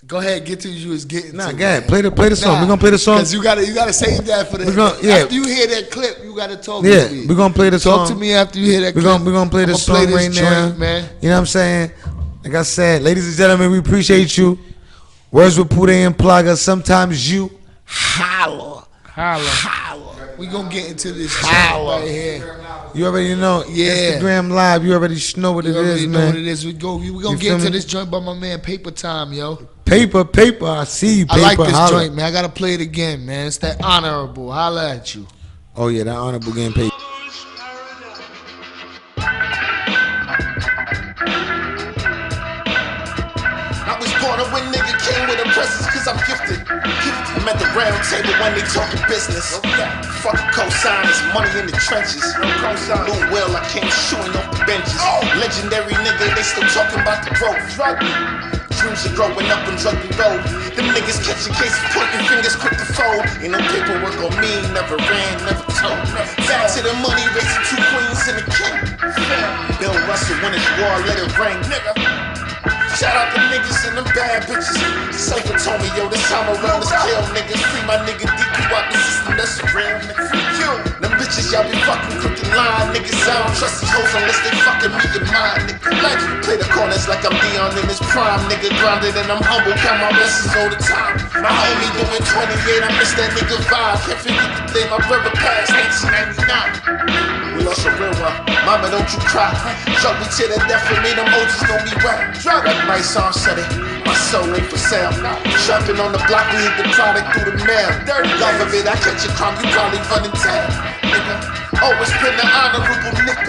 go ahead, get to you was getting. Nah, to, go ahead, play the song. We're gonna play the song because you gotta save that for the. After you hear that clip, you gotta talk to me. Yeah, we're gonna play the song. Talk to me after you hear that clip. We're gonna play this song right now, man. You know what I'm saying? Like I said, ladies and gentlemen, we appreciate you. Words with Pooday and Plaga. Sometimes you holla. We gonna get into this holla right here. You already know. Yeah. Instagram Live. You already know what it is, man. You know what it is. We gonna get into this joint by my man Paper Time, yo. Paper. I see you. Paper, I like this holla. joint, man. I gotta play it again, man. It's that honorable. Holla at you. Oh yeah, that honorable game paper. When nigga came with a presence, cause I'm gifted. I'm at the round table when they talking business. Fuck co-signers, money in the trenches. Lou Will, I came shooting off the benches. Legendary nigga, they still talking about the growth. Dreams are growing up and drug and roll. Them niggas catching cases, pointing fingers quick to fold. Ain't no paperwork on me, never ran, never told. Back to the money, raising 2 queens and a king. Bill Russell, when it's war, let it rain, nigga. Shout out the niggas and them bad bitches. Cypher told me, yo, this time around is kill niggas. Free my nigga DQ out the system, that's a real nigga. Free you. Them bitches, y'all be fucking crooked line. Niggas, I don't trust these hoes unless they fucking me in mine, nigga. Like, play the corners like I'm Dion in his prime. Nigga grounded and I'm humble, count my blessings all the time. My homie doing 28, I miss that nigga vibe. Can't forget the day my brother passed, 1999. We lost a real one. Mama, don't you cry. Show me to the death for me, them OGs gon' be wet. That right song said it. My soul ain't for sale. Trapping on the block, we hit the product through the mail. Government, I catch a crime, you probably running tail. Nigga, always been the honorable nigga.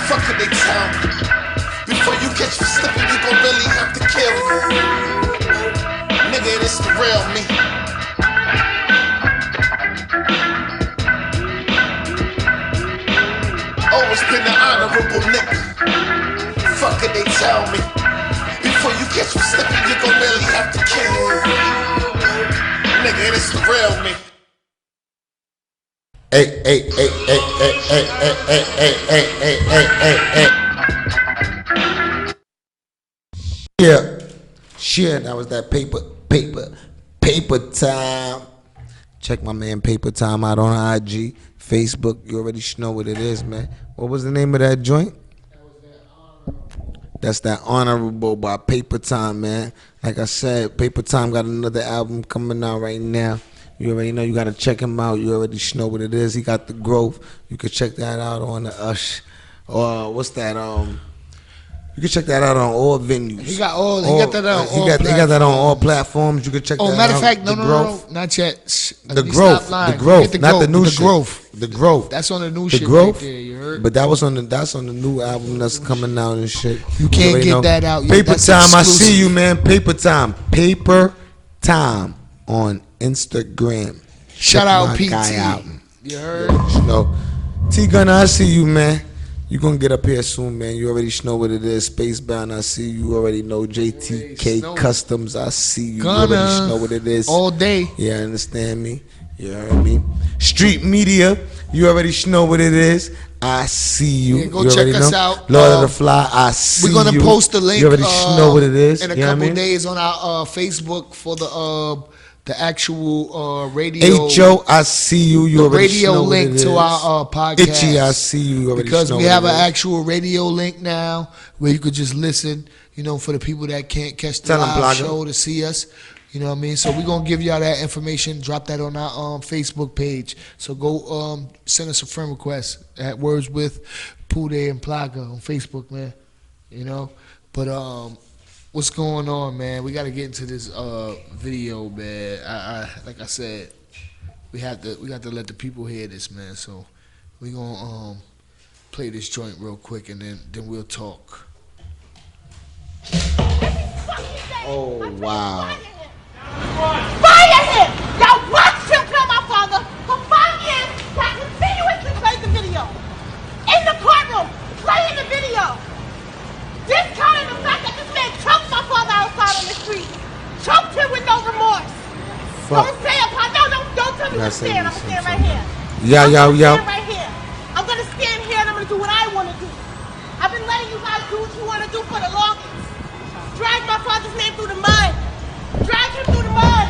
Fuck it, they tell me. Before you catch me slipping, you gon' really have to kill me. Nigga, this the real me. Always been the honorable nigga. Fuck it, they tell me. Before you catch me slipping, you gon' really have to kill me. Nigga, this the real me. Hey, hey, hey, hey, hey, hey, hey, hey, hey, hey, hey, hey. Yeah, shit, that was that paper time. Check my man Paper Time out on IG, Facebook. You already know what it is, man. What was the name of that joint? That's that Honorable by Paper Time, man. Like I said, Paper Time got another album coming out right now. You already know, you gotta check him out. You already know what it is. He got the growth. You can check that out on the or what's that? You can check that out on all venues. He got that on all platforms. He got that on all platforms. You can check that out. Oh, matter of fact, no, not yet. The growth, not the new shit. The growth. That's on the new shit right there, you heard? But that's on the new album that's coming out and shit. You can't get that out yet. Paper Time, I see you, man. Paper Time on Instagram. Shout out PT. You heard? You know, T Gunner, I see you, man. You gonna get up here soon, man. You already know what it is. Spacebound, I see you. You already know JTK Customs, I see you. You already know what it is. All day. Yeah, understand me? You heard me? Street Media, you already know what it is. I see you. Yeah, go you check us out. Lord of the Fly, I see you. We're gonna post the link. You already know what it is. In a couple days on our Facebook for the actual radio. H.O., I see you. You already radio know link what it to is. our podcast. Itchy, I see you. You already because know we what have it an is. actual radio link now where you could just listen. You know, for the people that can't catch the live show to see us. You know what I mean? So we're going to give y'all that information. Drop that on our Facebook page. So go send us a friend request at Words with Pooday and Plaga on Facebook, man. You know? But what's going on, man? We got to get into this video, man. I like I said, we got to let the people hear this, man. So we're going to play this joint real quick, and then we'll talk. Oh, wow. Fire him! Y'all watched him kill my father for 5 years. Y'all continuously played the video. In the courtroom, playing the video. Discounting the fact that this man choked my father outside on the street. Choked him with no remorse. Fuck. Don't say upon. Don't tell me to stand. I'm gonna stand right here. Yo. Stand right here. I'm gonna stand here and I'm gonna do what I wanna do. I've been letting you guys do what you wanna do for the longest. Drag my father's name through the mud. Drag him through the mud.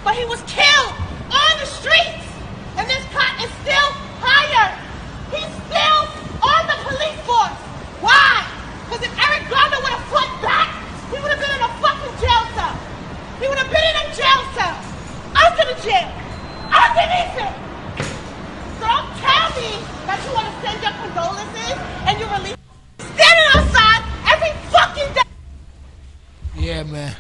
But he was killed on the streets. And this cop is still hired. He's still on the police force. Why? Because if Eric Garner would have fought back, he would have been in a fucking jail cell. He would have been in a jail cell. Under the jail. Underneath it. So don't tell me that you want to send your condolences and you release standing outside every fucking day. Yeah, man.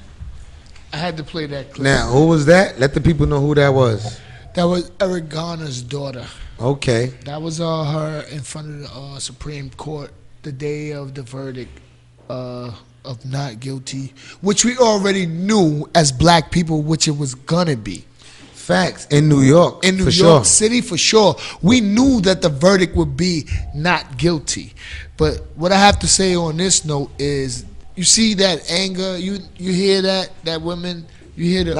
I had to play that clip. Now, who was that? Let the people know who that was. That was Eric Garner's daughter. Okay. That was her in front of the Supreme Court the day of the verdict of not guilty, which we already knew as black people, which it was gonna be. Facts. In New York. In New York City, for sure. We knew that the verdict would be not guilty. But what I have to say on this note is, you see that anger, you hear that women, you hear the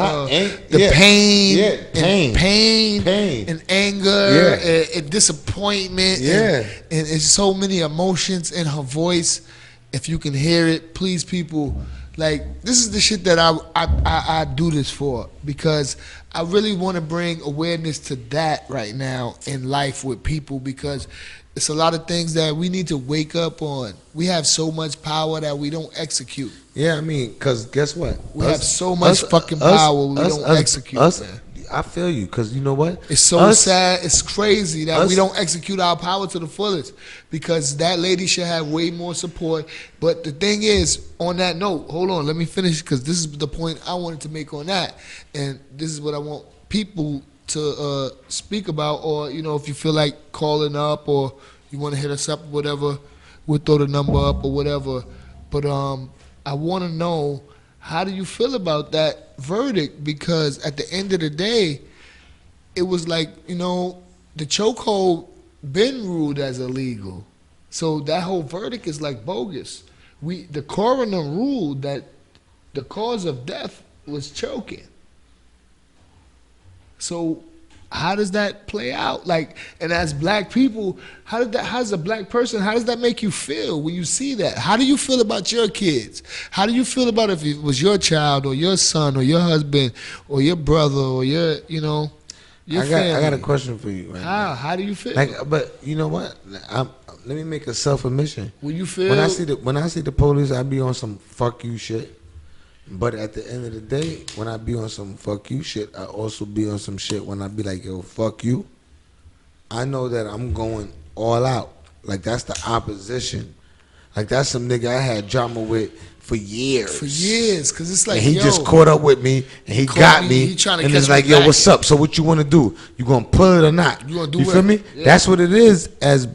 pain and anger and disappointment and it's so many emotions in her voice. If you can hear it, please, people, like, this is the shit that I do this for, because I really want to bring awareness to that right now in life with people, because it's a lot of things that we need to wake up on. We have so much power that we don't execute. Yeah, I mean, because guess what? We have so much fucking power we don't execute, man. I feel you, because you know what? It's so sad. It's crazy that we don't execute our power to the fullest, because that lady should have way more support. But the thing is, on that note, hold on, let me finish, because this is the point I wanted to make on that. And this is what I want people to speak about, or, you know, if you feel like calling up or you want to hit us up or whatever, we'll throw the number up or whatever. But I want to know, how do you feel about that verdict? Because at the end of the day, it was like, you know, the chokehold been ruled as illegal. So that whole verdict is like bogus. The coroner ruled that the cause of death was choking. So how does that play out? Like, and as black people, how does a black person, how does that make you feel when you see that? How do you feel about your kids? How do you feel about if it was your child or your son or your husband or your brother or your, you know, your family? I got a question for you right now. How do you feel? Like, but you know what? Let me make a self-admission. When you feel, when I see the police, I be on some fuck you shit. But at the end of the day, when I be on some fuck you shit, I also be on some shit when I be like, yo, fuck you. I know that I'm going all out. Like, that's the opposition. Like, that's some nigga I had drama with for years. For years, because it's like, and he just caught up with me, and he got me, and it's like, yo, what's up? So what you want to do? You going to pull it or not? You going to do You feel me? Yeah. That's what it is as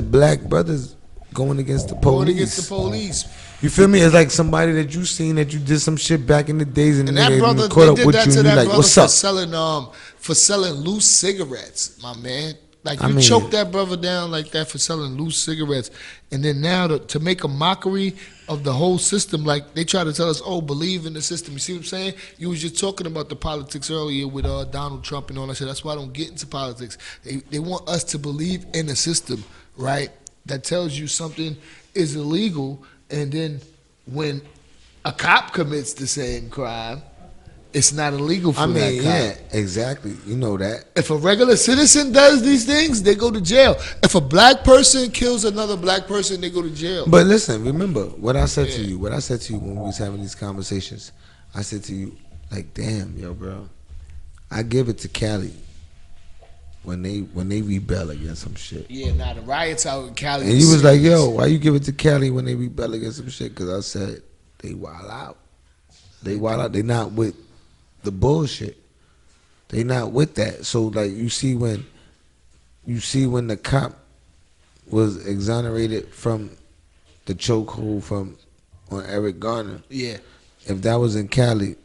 black brothers going against the police. Going against the police. You feel me? It's like somebody that you seen that you did some shit back in the days, and that brother, caught up they did with that you, to and you that like, brother what's up? For selling loose cigarettes, my man. Like, you choked that brother down like that for selling loose cigarettes, and then now to make a mockery of the whole system, like they try to tell us, oh, believe in the system. You see what I'm saying? You was just talking about the politics earlier with Donald Trump and all that shit. That's why I don't get into politics. They want us to believe in a system, right, that tells you something is illegal, and then when a cop commits the same crime, it's not illegal for that cop. Yeah, exactly. You know that. If a regular citizen does these things, they go to jail. If a black person kills another black person, they go to jail. But listen, remember what I said to you. What I said to you when we was having these conversations. I said to you, like, damn, yo, bro, I give it to Cali when they rebel against some shit. Yeah, nah, the riots out in Cali. And you was like, yo, why you give it to Cali when they rebel against some shit? Because I said they wild out. They wild out. They not with the bullshit. They not with that. So like you see when the cop was exonerated from the chokehold on Eric Garner. Yeah. If that was in Cali,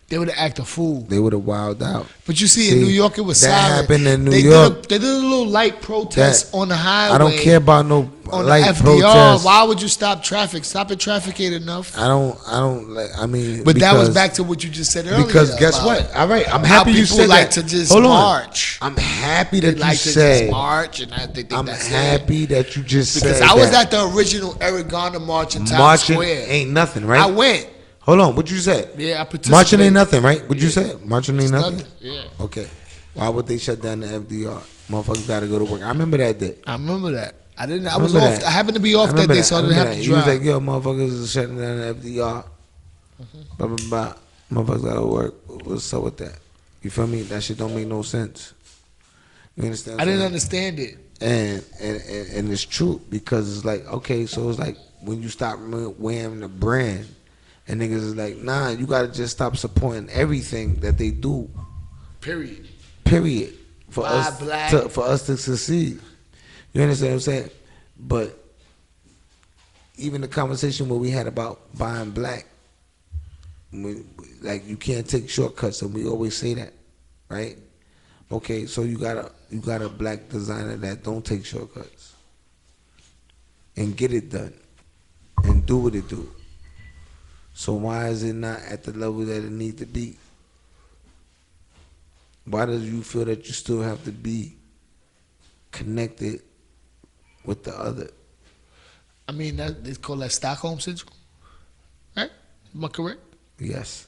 they would have acted a fool. They would have wilded out. But you see, in New York, it was that silent. Happened in New York. They did a little light protest on the highway. I don't care about no on light the FDR. protest. Why would you stop traffic? Stop at traffic ain't enough. I don't like. I mean, but that was back to what you just said earlier. Because guess what? All right, I'm happy you said like that. to just Hold on. march. I'm happy that like you to said. Just march, and I think I'm that's happy that you just said. Because I was at the original Eric Garner march in Times Square. Ain't nothing, right? I went. Hold on, what you said? Yeah, I participated. Marching ain't nothing, right? What you said? Marching ain't nothing? Yeah. Okay. Why would they shut down the FDR? Motherfuckers gotta go to work. I remember that day. I remember that. I was off. That. I happened to be off that day, so I didn't have to drive. He was like, yo, motherfuckers is shutting down the FDR. Blah, blah, blah. Motherfuckers gotta work. What's up with that? You feel me? That shit don't make no sense. You understand? I didn't understand it. And it's true because it's like, okay, so it's like when you stop wearing the brand, and niggas is like, nah, you gotta just stop supporting everything that they do. Period. For us to succeed. You understand what I'm saying? But even the conversation where we had about buying black, like you can't take shortcuts, and we always say that, right? Okay, so you got a black designer that don't take shortcuts and get it done and do what it do. So why is it not at the level that it need to be? Why do you feel that you still have to be connected with the other? I mean, they call that Stockholm syndrome, right? Am I correct? Yes,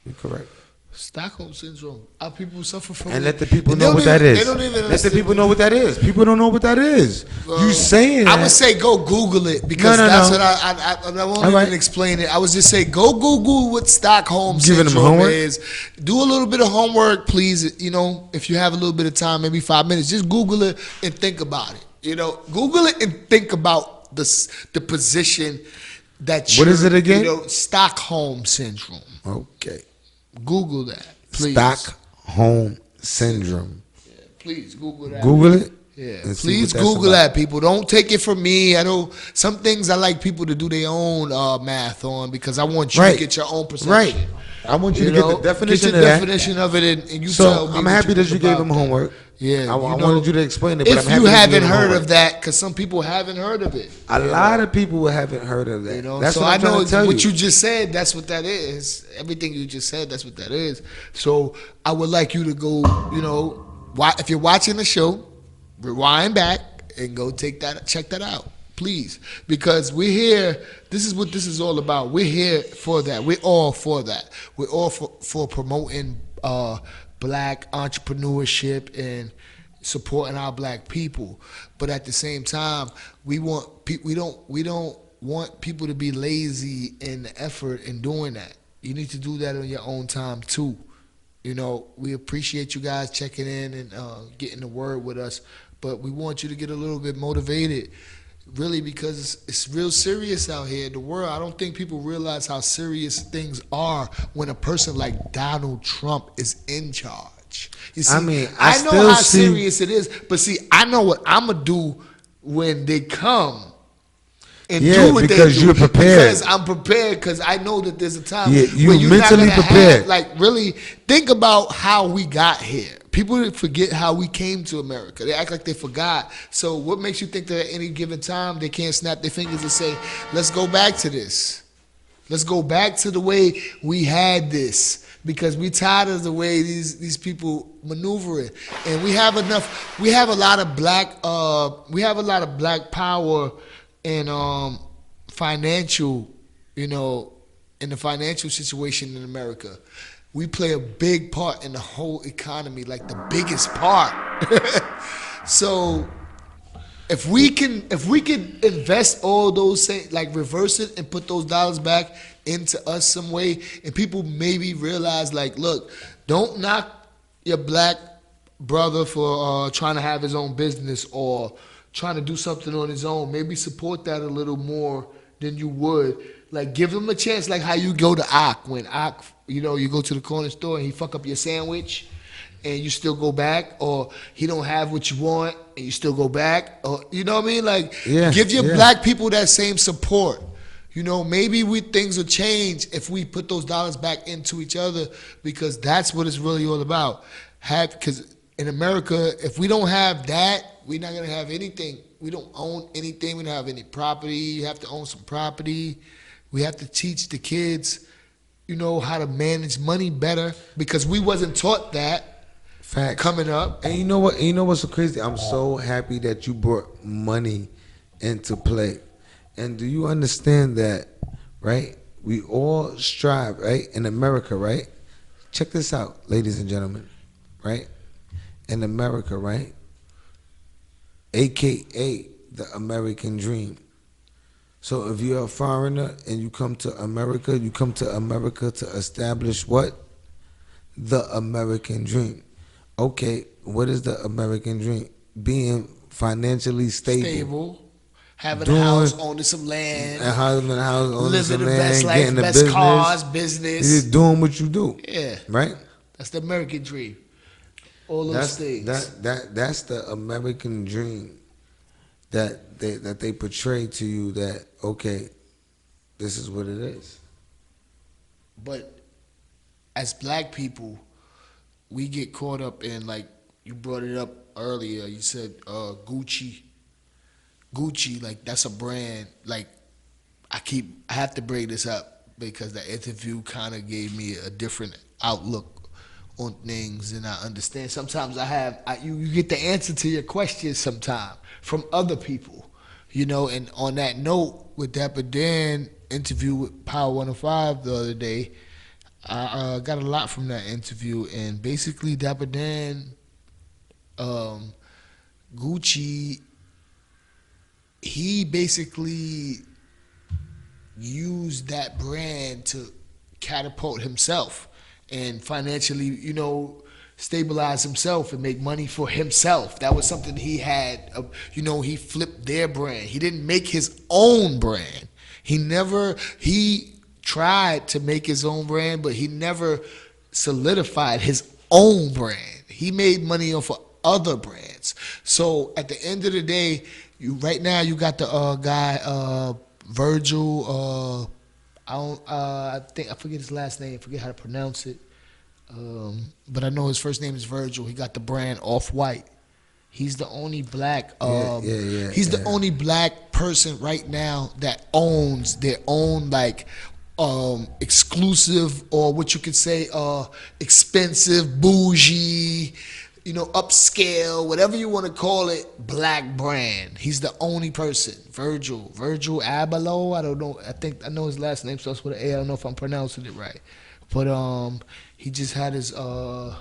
you're correct. Stockholm syndrome. Our people suffer from And it. let the people And know what that is. They don't even Let the understand people know what that is. People don't know what that is. You saying that. I would say go Google it because that's what I won't even explain it. I would just say go Google what Stockholm syndrome is. Do a little bit of homework, please. You know, if you have a little bit of time, maybe 5 minutes, just Google it and think about it. You know, Google it and think about the position that what is it again? You know, Stockholm syndrome. Okay. Google that, please. Stockholm syndrome. Yeah, please Google that. Google it. Yeah, please Google that, people. Don't take it from me. I know some things I like people to do their own math on because I want you to get your own perception. Right. I want you to get the definition of that. Definition of it, and you so tell me. I'm happy that you gave him homework. Yeah, I wanted you to explain it. But if you haven't heard of that, because some people haven't heard of it. A lot of people haven't heard of that. You know, that's so what I'm trying to tell you. What you just said, that's what that is. Everything you just said, that's what that is. So I would like you to go, you know, if you're watching the show, rewind back and go check that out, please, because we're here. This is what this is all about. We're here for that. We're all for that. We're all for promoting black entrepreneurship and supporting our black people. But at the same time, we don't want people to be lazy in the effort in doing that. You need to do that on your own time too. You know, we appreciate you guys checking in and getting the word with us, but we want you to get a little bit motivated, really, because it's real serious out here in the world. I don't think people realize how serious things are when a person like Donald Trump is in charge. You see, I know how serious it is, but see, I know what I'm going to do when they come. And do what because they do. You're prepared. Because I'm prepared. Because I know that there's a time where you're mentally prepared. Really think about how we got here. People forget how we came to America. They act like they forgot. So what makes you think that at any given time they can't snap their fingers and say, "Let's go back to this. Let's go back to the way we had this." Because we tired of the way these people maneuvering, and we have enough. We have a lot of black. We have a lot of black power. And financial, you know, in the financial situation in America, we play a big part in the whole economy, like the biggest part. So if we can invest all those things, like reverse it and put those dollars back into us some way, and people maybe realize, like, look, don't knock your black brother for trying to have his own business or trying to do something on his own. Maybe support that a little more than you would. Like, give him a chance, like how you go to Ak. When Ak, you know, you go to the corner store and he fuck up your sandwich and you still go back, or he don't have what you want and you still go back, or, you know what I mean? Like, give your black people that same support. You know, maybe things will change if we put those dollars back into each other, because that's what it's really all about. Because in America, if we don't have that, we're not gonna have anything. We don't own anything. We don't have any property. You have to own some property. We have to teach the kids, you know, how to manage money better, because we wasn't taught that. Fact. Coming up. And you know what? And you know what's so crazy? I'm so happy that you brought money into play. And do you understand that, right? We all strive, right? In America, right? Check this out, ladies and gentlemen, right? In America, right? AKA the American dream. So if you're a foreigner and you come to America to establish what? The American dream. Okay, what is the American dream? Being financially stable. Having a house, owning some land. A house, owning some the land, best life, getting the best business. Cars, business. You're just doing what you do. Yeah. Right? That's the American dream. All those things. That's the American dream that they portray to you, that, okay, this is what it is. But as black people, we get caught up in, like you brought it up earlier, you said Gucci, like that's a brand. Like I have to bring this up because the interview kind of gave me a different outlook on things, and I understand. Sometimes you get the answer to your questions sometimes from other people, you know. And on that note, with Dapper Dan interview with Power 105 the other day, I got a lot from that interview, and basically Dapper Dan, Gucci, he basically used that brand to catapult himself and financially, stabilize himself and make money for himself. That was something he had. He flipped their brand. He didn't make his own brand. He tried to make his own brand, but he never solidified his own brand. He made money off of other brands. So at the end of the day, right now you got the guy Virgil. I forget his last name. I forget how to pronounce it. But I know his first name is Virgil. He got the brand Off-White. He's the only black. He's the only black person right now that owns their own exclusive, or what you could say, expensive, bougie, upscale, whatever you want to call it, black brand. He's the only person. Virgil Abloh. I don't know. I know his last name starts with an A. I don't know if I'm pronouncing it right. But he just had his a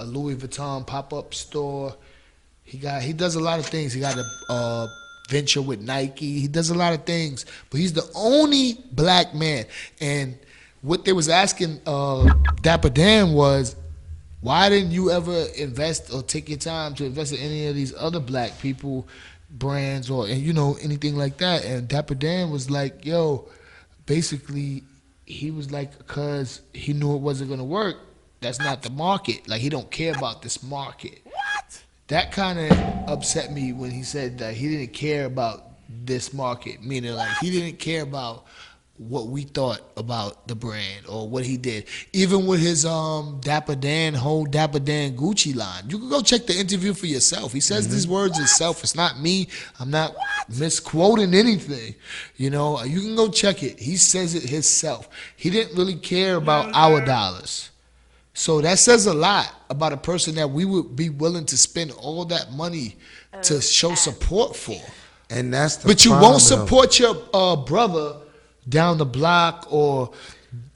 Louis Vuitton pop-up store. He does a lot of things. He got a venture with Nike. He does a lot of things, but he's the only black man. And what they was asking Dapper Dan was, why didn't you ever invest or take your time to invest in any of these other black people brands or anything like that? And Dapper Dan was like, yo, basically he was like, because he knew it wasn't gonna work. That's not the market. Like, he don't care about this market. What? That kind of upset me when he said that he didn't care about this market, meaning like he didn't care about what we thought about the brand or what he did. Even with his Dapper Dan Gucci line. You can go check the interview for yourself. He says these words himself. It's not me. I'm not misquoting anything. You can go check it. He says it himself. He didn't really care about our dollars. So that says a lot about a person that we would be willing to spend all that money to show support for. And that's the But you problem. won't support your brother down the block, or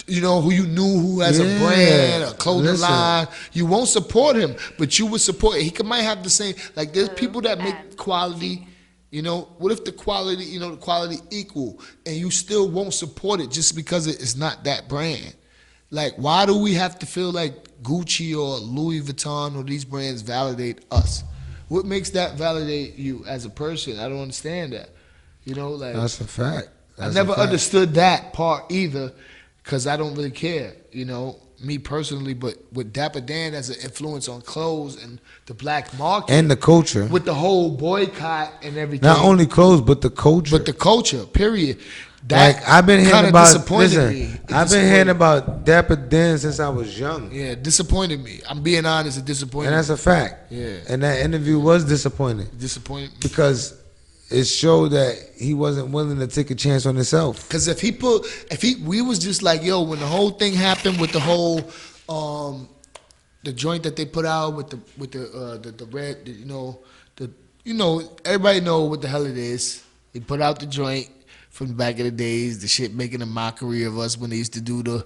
who you knew who has a brand, a clothing line. You won't support him, but you would support. He might have the same. Like, there's people that make quality. What if the quality, the quality equal, and you still won't support it just because it's not that brand? Like, why do we have to feel like Gucci or Louis Vuitton or these brands validate us? What makes that validate you as a person? I don't understand that. That's a fact. I never understood that part either, because I don't really care, me personally. But with Dapper Dan as an influence on clothes and the black market. And the culture. With the whole boycott and everything. Not only clothes, but the culture. But the culture, period. That I've been hearing about, I've been hearing about Dapper Dan since I was young. Yeah, it disappointed me. I'm being honest, it disappointed me. And that's a fact. Yeah. And that interview was disappointing. Disappointed me. Because it showed that he wasn't willing to take a chance on himself. Because we was just like, yo, when the whole thing happened with the whole, the joint that they put out with the red, everybody know what the hell it is. They put out the joint from back in the days, the shit making a mockery of us when they used to do the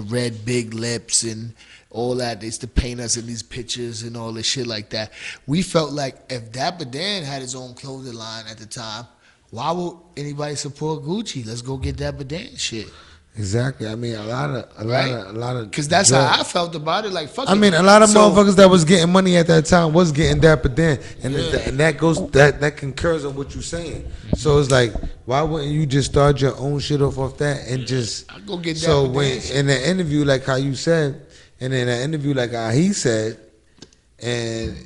red big lips and all that. They used to paint us in these pictures and all this shit like that. We felt like if Dapper Dan had his own clothing line at the time, why would anybody support Gucci? Let's go get Dapper Dan shit. Exactly. I mean, a lot of. Because that's how I felt about it. Like, fuck it. I mean, a lot of motherfuckers that was getting money at that time was getting Dapper Dan, and that concurs on what you're saying. So it's like, why wouldn't you just start your own shit off that and just? I go get Dapper So Dan when shit. in the interview, like how you said, and in the interview, like how he said, and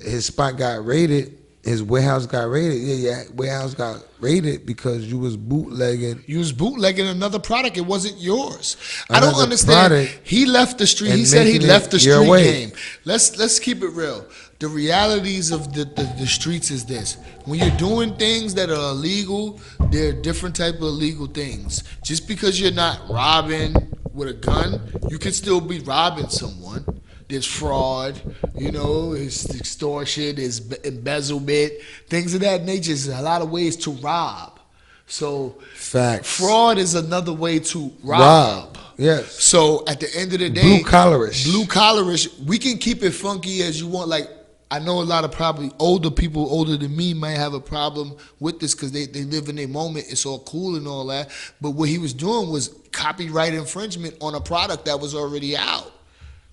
his spot got raided. His warehouse got raided. Yeah, warehouse got raided because you was bootlegging. You was bootlegging another product. It wasn't yours. I don't understand. Product he left the street. He and said he making left the it your street way. game. Let's keep it real. The realities of the streets is this. When you're doing things that are illegal, there are different type of illegal things. Just because you're not robbing with a gun, you can still be robbing someone. There's fraud, there's extortion, there's embezzlement, things of that nature. There's a lot of ways to rob. So Facts. fraud is another way to rob. Yes. So at the end of the day, Blue collarish. blue collarish, we can keep it funky as you want. Like, I know a lot of probably older people, older than me, might have a problem with this because they live in a moment. It's all cool and all that. But what he was doing was copyright infringement on a product that was already out.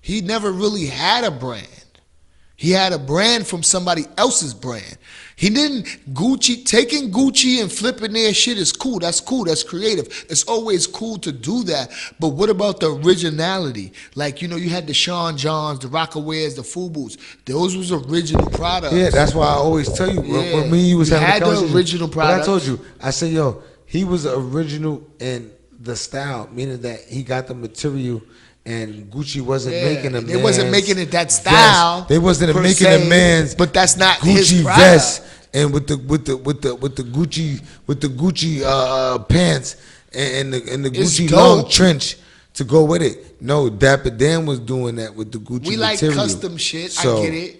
He never really had a brand. He had a brand from somebody else's brand. He didn't taking Gucci and flipping their shit is cool. That's cool. That's creative. It's always cool to do that. But what about the originality? Like, you know, you had the Sean Johns, the Rockawares, the Fubu's. Those was original products. Yeah, that's why I always tell you when me and you was having had a conversation. the original products. But I told you, I said, yo, he was original in the style, meaning that he got the material. And Gucci wasn't making a man's. They wasn't making it that style. Vest. They wasn't making a man's. But that's not Gucci his product. vest and with the Gucci pants and the Gucci long trench to go with it. No, Dapper Dan was doing that with the Gucci We like material. custom shit. So I get it.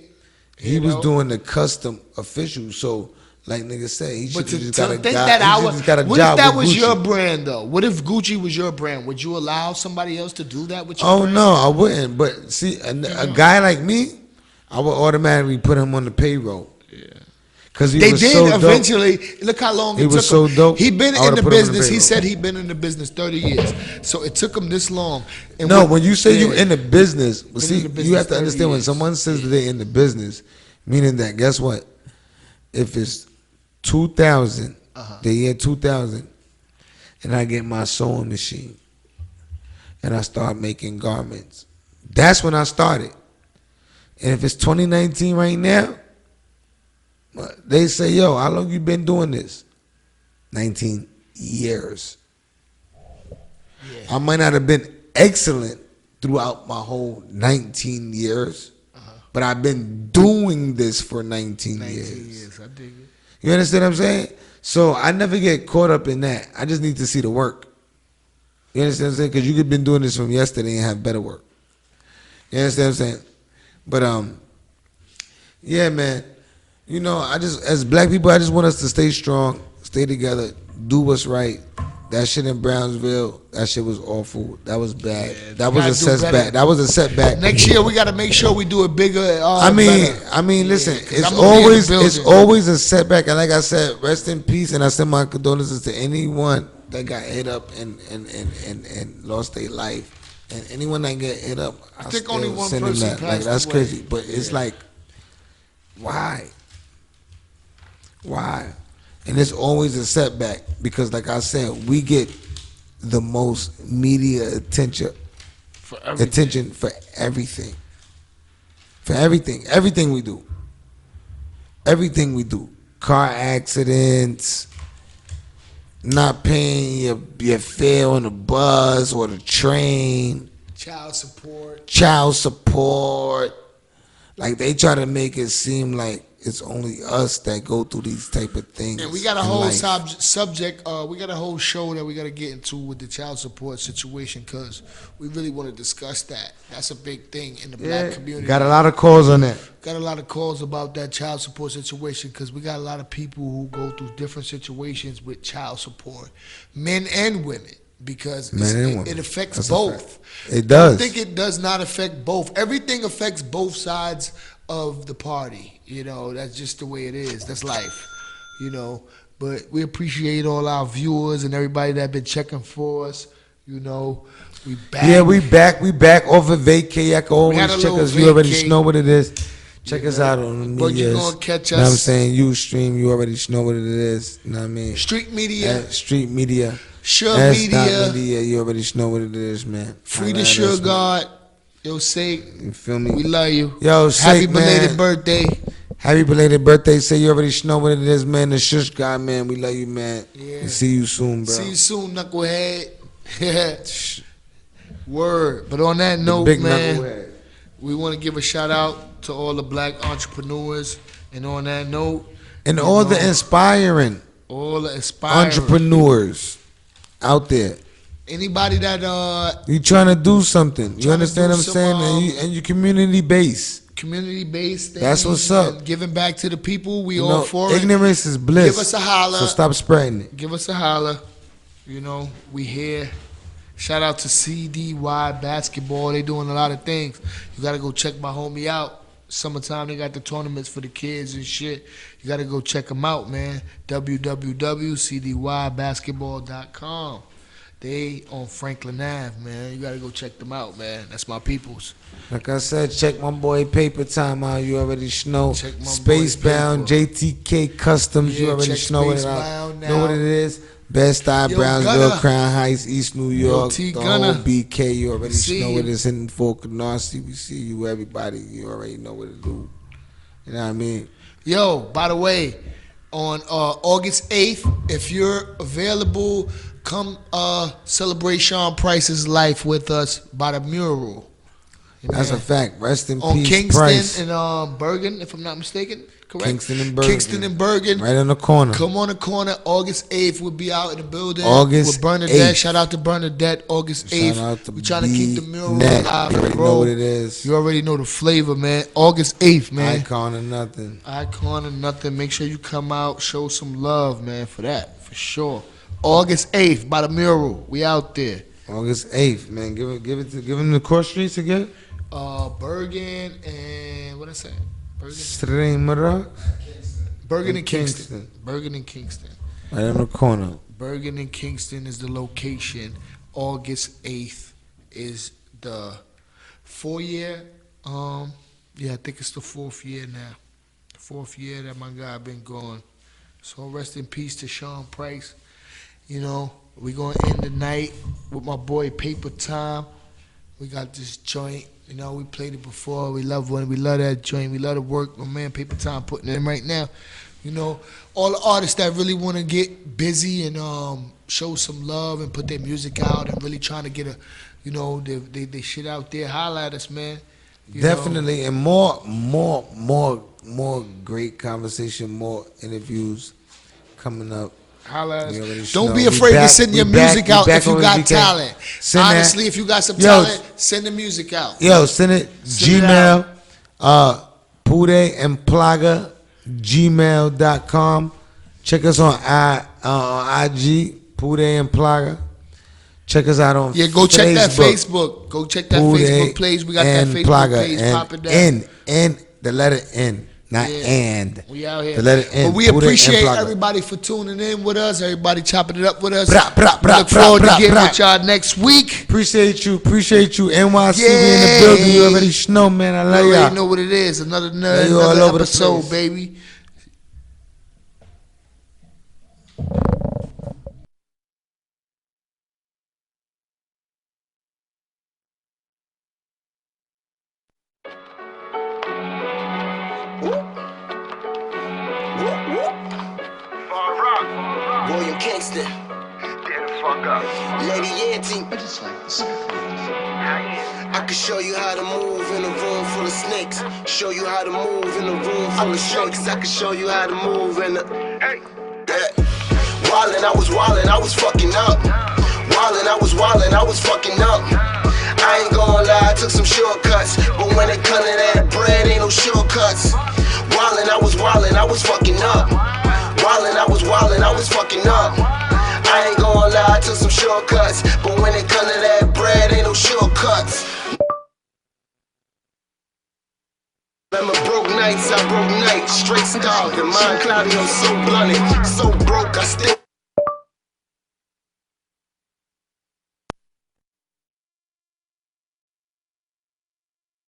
He was doing the custom official. So. Like nigga said, he should just got a think job. that What if that was your brand though? What if Gucci was your brand? Would you allow somebody else to do that with your brand? No, I wouldn't. But see, a guy like me, I would automatically put him on the payroll. Yeah, because they was did so eventually. Look how long it took was so him. dope. He been I in the would've put him on the business. He payroll. said he been in the business 30 years. So it took him this long. And No, when you say you in the business, Been see, in the business you have to 30 understand when years. someone says that they in the business, meaning that guess what? If it's 2000, the year 2000, and I get my sewing machine and I start making garments, that's when I started. And if it's 2019 right now, they say, yo, how long you been doing this? 19 years. I might not have been excellent throughout my whole 19 years, but I've been doing this for 19 years. I dig it. You understand what I'm saying? So I never get caught up in that. I just need to see the work. You understand what I'm saying? Because you could have been doing this from yesterday and have better work. You understand what I'm saying? But yeah, man. You know, as black people, I just want us to stay strong, stay together, do what's right. That shit in Brownsville, that shit was awful. That was bad. Yeah, that was a setback. That was a setback. Next year we got to make sure we do it bigger. Listen, it's always a setback. And like I said, rest in peace. And I send my condolences to anyone that got hit up and lost their life. And anyone that get hit up, I think still only one send them person that. passed That's away. crazy. But it's like, why? Why? And it's always a setback because, like I said, we get the most media attention for everything. Everything we do. Everything we do. Car accidents, not paying your fare on the bus or the train. Child support. Like they try to make it seem like it's only us that go through these type of things. And we got a in whole life. subject. We got a whole show that we got to get into with the child support situation because we really want to discuss that. That's a big thing in the black community. Got a lot of calls on that. Got a lot of calls about that child support situation because we got a lot of people who go through different situations with child support, men and women, because it affects That's both. It does. I think it does not affect both. Everything affects both sides of the party. You know, that's just the way it is. That's life, you know. But we appreciate all our viewers and everybody that been checking for us. You know, we back. Yeah, we back. We back off of vacay. I can always had a check little us. You already vacay. know what it is. Check us out on the media. But you gonna catch You know what I'm us. saying? Ustream, you already know what it is. You know what I mean? Street media. Street media. Sure S.STREET media. You already know what it is, man. Free Holla the at Sure us, man. God. Yo, say, You feel me? we love you. Yo, Happy Sake, belated man. birthday. Happy belated birthday. Say you already know what it is, man. The Shush guy, man. We love you, man. Yeah. And see you soon, bro. See you soon, knucklehead. Word. But on that note, Big man, knucklehead. we want to give a shout out to all the black entrepreneurs. And on that note, And you all the know, inspiring all the aspiring entrepreneurs out there. Anybody that You trying to do something. You Trying to understand do what I'm saying? some, And you community based. community-based thing. That's what's up. And giving back to the people. We You all know, for it. ignorance is bliss. Give us a holler. So stop spreading it. Give us a holler. You know, we here. Shout out to CDY Basketball. They doing a lot of things. You got to go check my homie out. Summertime, they got the tournaments for the kids and shit. You got to go check them out, man. www.cdybasketball.com. They on Franklin Ave, man. You got to go check them out, man. That's my peoples. Like I said, check my boy Paper Time out. You already know. Check my Spacebound, boy JTK Customs. Yeah, You already check know what it Spacebound know what it is. Best Eye, Yo, Brownsville, Gunna. Crown Heights, East New York, T the Gunna. whole BK. You already See know you. what it is. In Fort Canarsie, we see you, everybody. You already know what to do. You know what I mean? Yo, by the way, on August 8th, if you're available, come celebrate Sean Price's life with us by the mural. That's a fact. Rest in On peace, Kingston Price. and Bergen, if I'm not mistaken. Correct? Kingston and Bergen. Kingston and Bergen. Right on the corner. Come on the corner. August 8th, we'll be out in the building. August with Bernadette. 8th. Shout out to Bernadette. August 8th. Shout out to we trying to keep the mural B-Net. alive, You already bro. know what it is. You already know the flavor, man. August 8th, man. Icon or nothing. Icon or nothing. Make sure you come out, show some love, man, for that, for sure. August 8th by the mural. We out there. August 8th, man. Give them the court streets again. Bergen and what I say? Streamer. Bergen and and Kingston. Kingston. Bergen and Kingston. Right on the corner. Bergen and Kingston is the location. August 8th is the 4-year. Yeah, I think it's the 4th year now. The 4th year that my guy been gone. So rest in peace to Sean Price. You know, we gonna end the night with my boy Paper Time. We got this joint. You know, we played it before. We love that joint. We love the work my man Paper Time putting in right now. You know, all the artists that really want to get busy and show some love and put their music out and really trying to get a, you know, they shit out there. Holla at us, man. You Definitely, know. and more great conversation, more interviews coming up. Holla at We already us. Don't know. be We afraid to back- send we your back- music we out back if you on the got weekend. talent. Send that. Honestly, if you got some Yo, talent, send the music out. Yo, send it. Send it Gmail. Pooday and Plaga. Gmail.com. Check us on IG. Pooday and Plaga. Check us out on Yeah, go check that Facebook. Go check that Pooday Facebook page. We got that and Facebook Plaga. page And popping down. N, the letter N, not Yeah. and. We out here. The letter N. But we Pooday and appreciate Plaga. everybody for tuning in with us. Everybody chopping it up with us. Bra, bra, We bra, look bra, forward bra, to getting bra. with y'all next week. Appreciate you. NYC, we in Yay. the building. You already know, man. I You love already y'all. know what it is. Another Love you all over the episode, place. baby. William Kingston. Get the fuck up. Lady Yanty. I just like the surf. I can show you how to move in a room full of snakes. Show you how to move in a room full of snakes. I can show you how to move in a. Hey. Wildin', I was fucking up. Wildin', I was fucking up. I ain't gonna lie, I took some shortcuts. But when it come to that bread, ain't no shortcuts. Wildin', I was fucking up. Wildin', I was fucking up. I ain't gonna lie, I took some shortcuts. But when it come to that bread, ain't no shortcuts. Remember broke nights, I broke nights. Straight starved, the mind cloudy, I'm so blunted. So broke, I still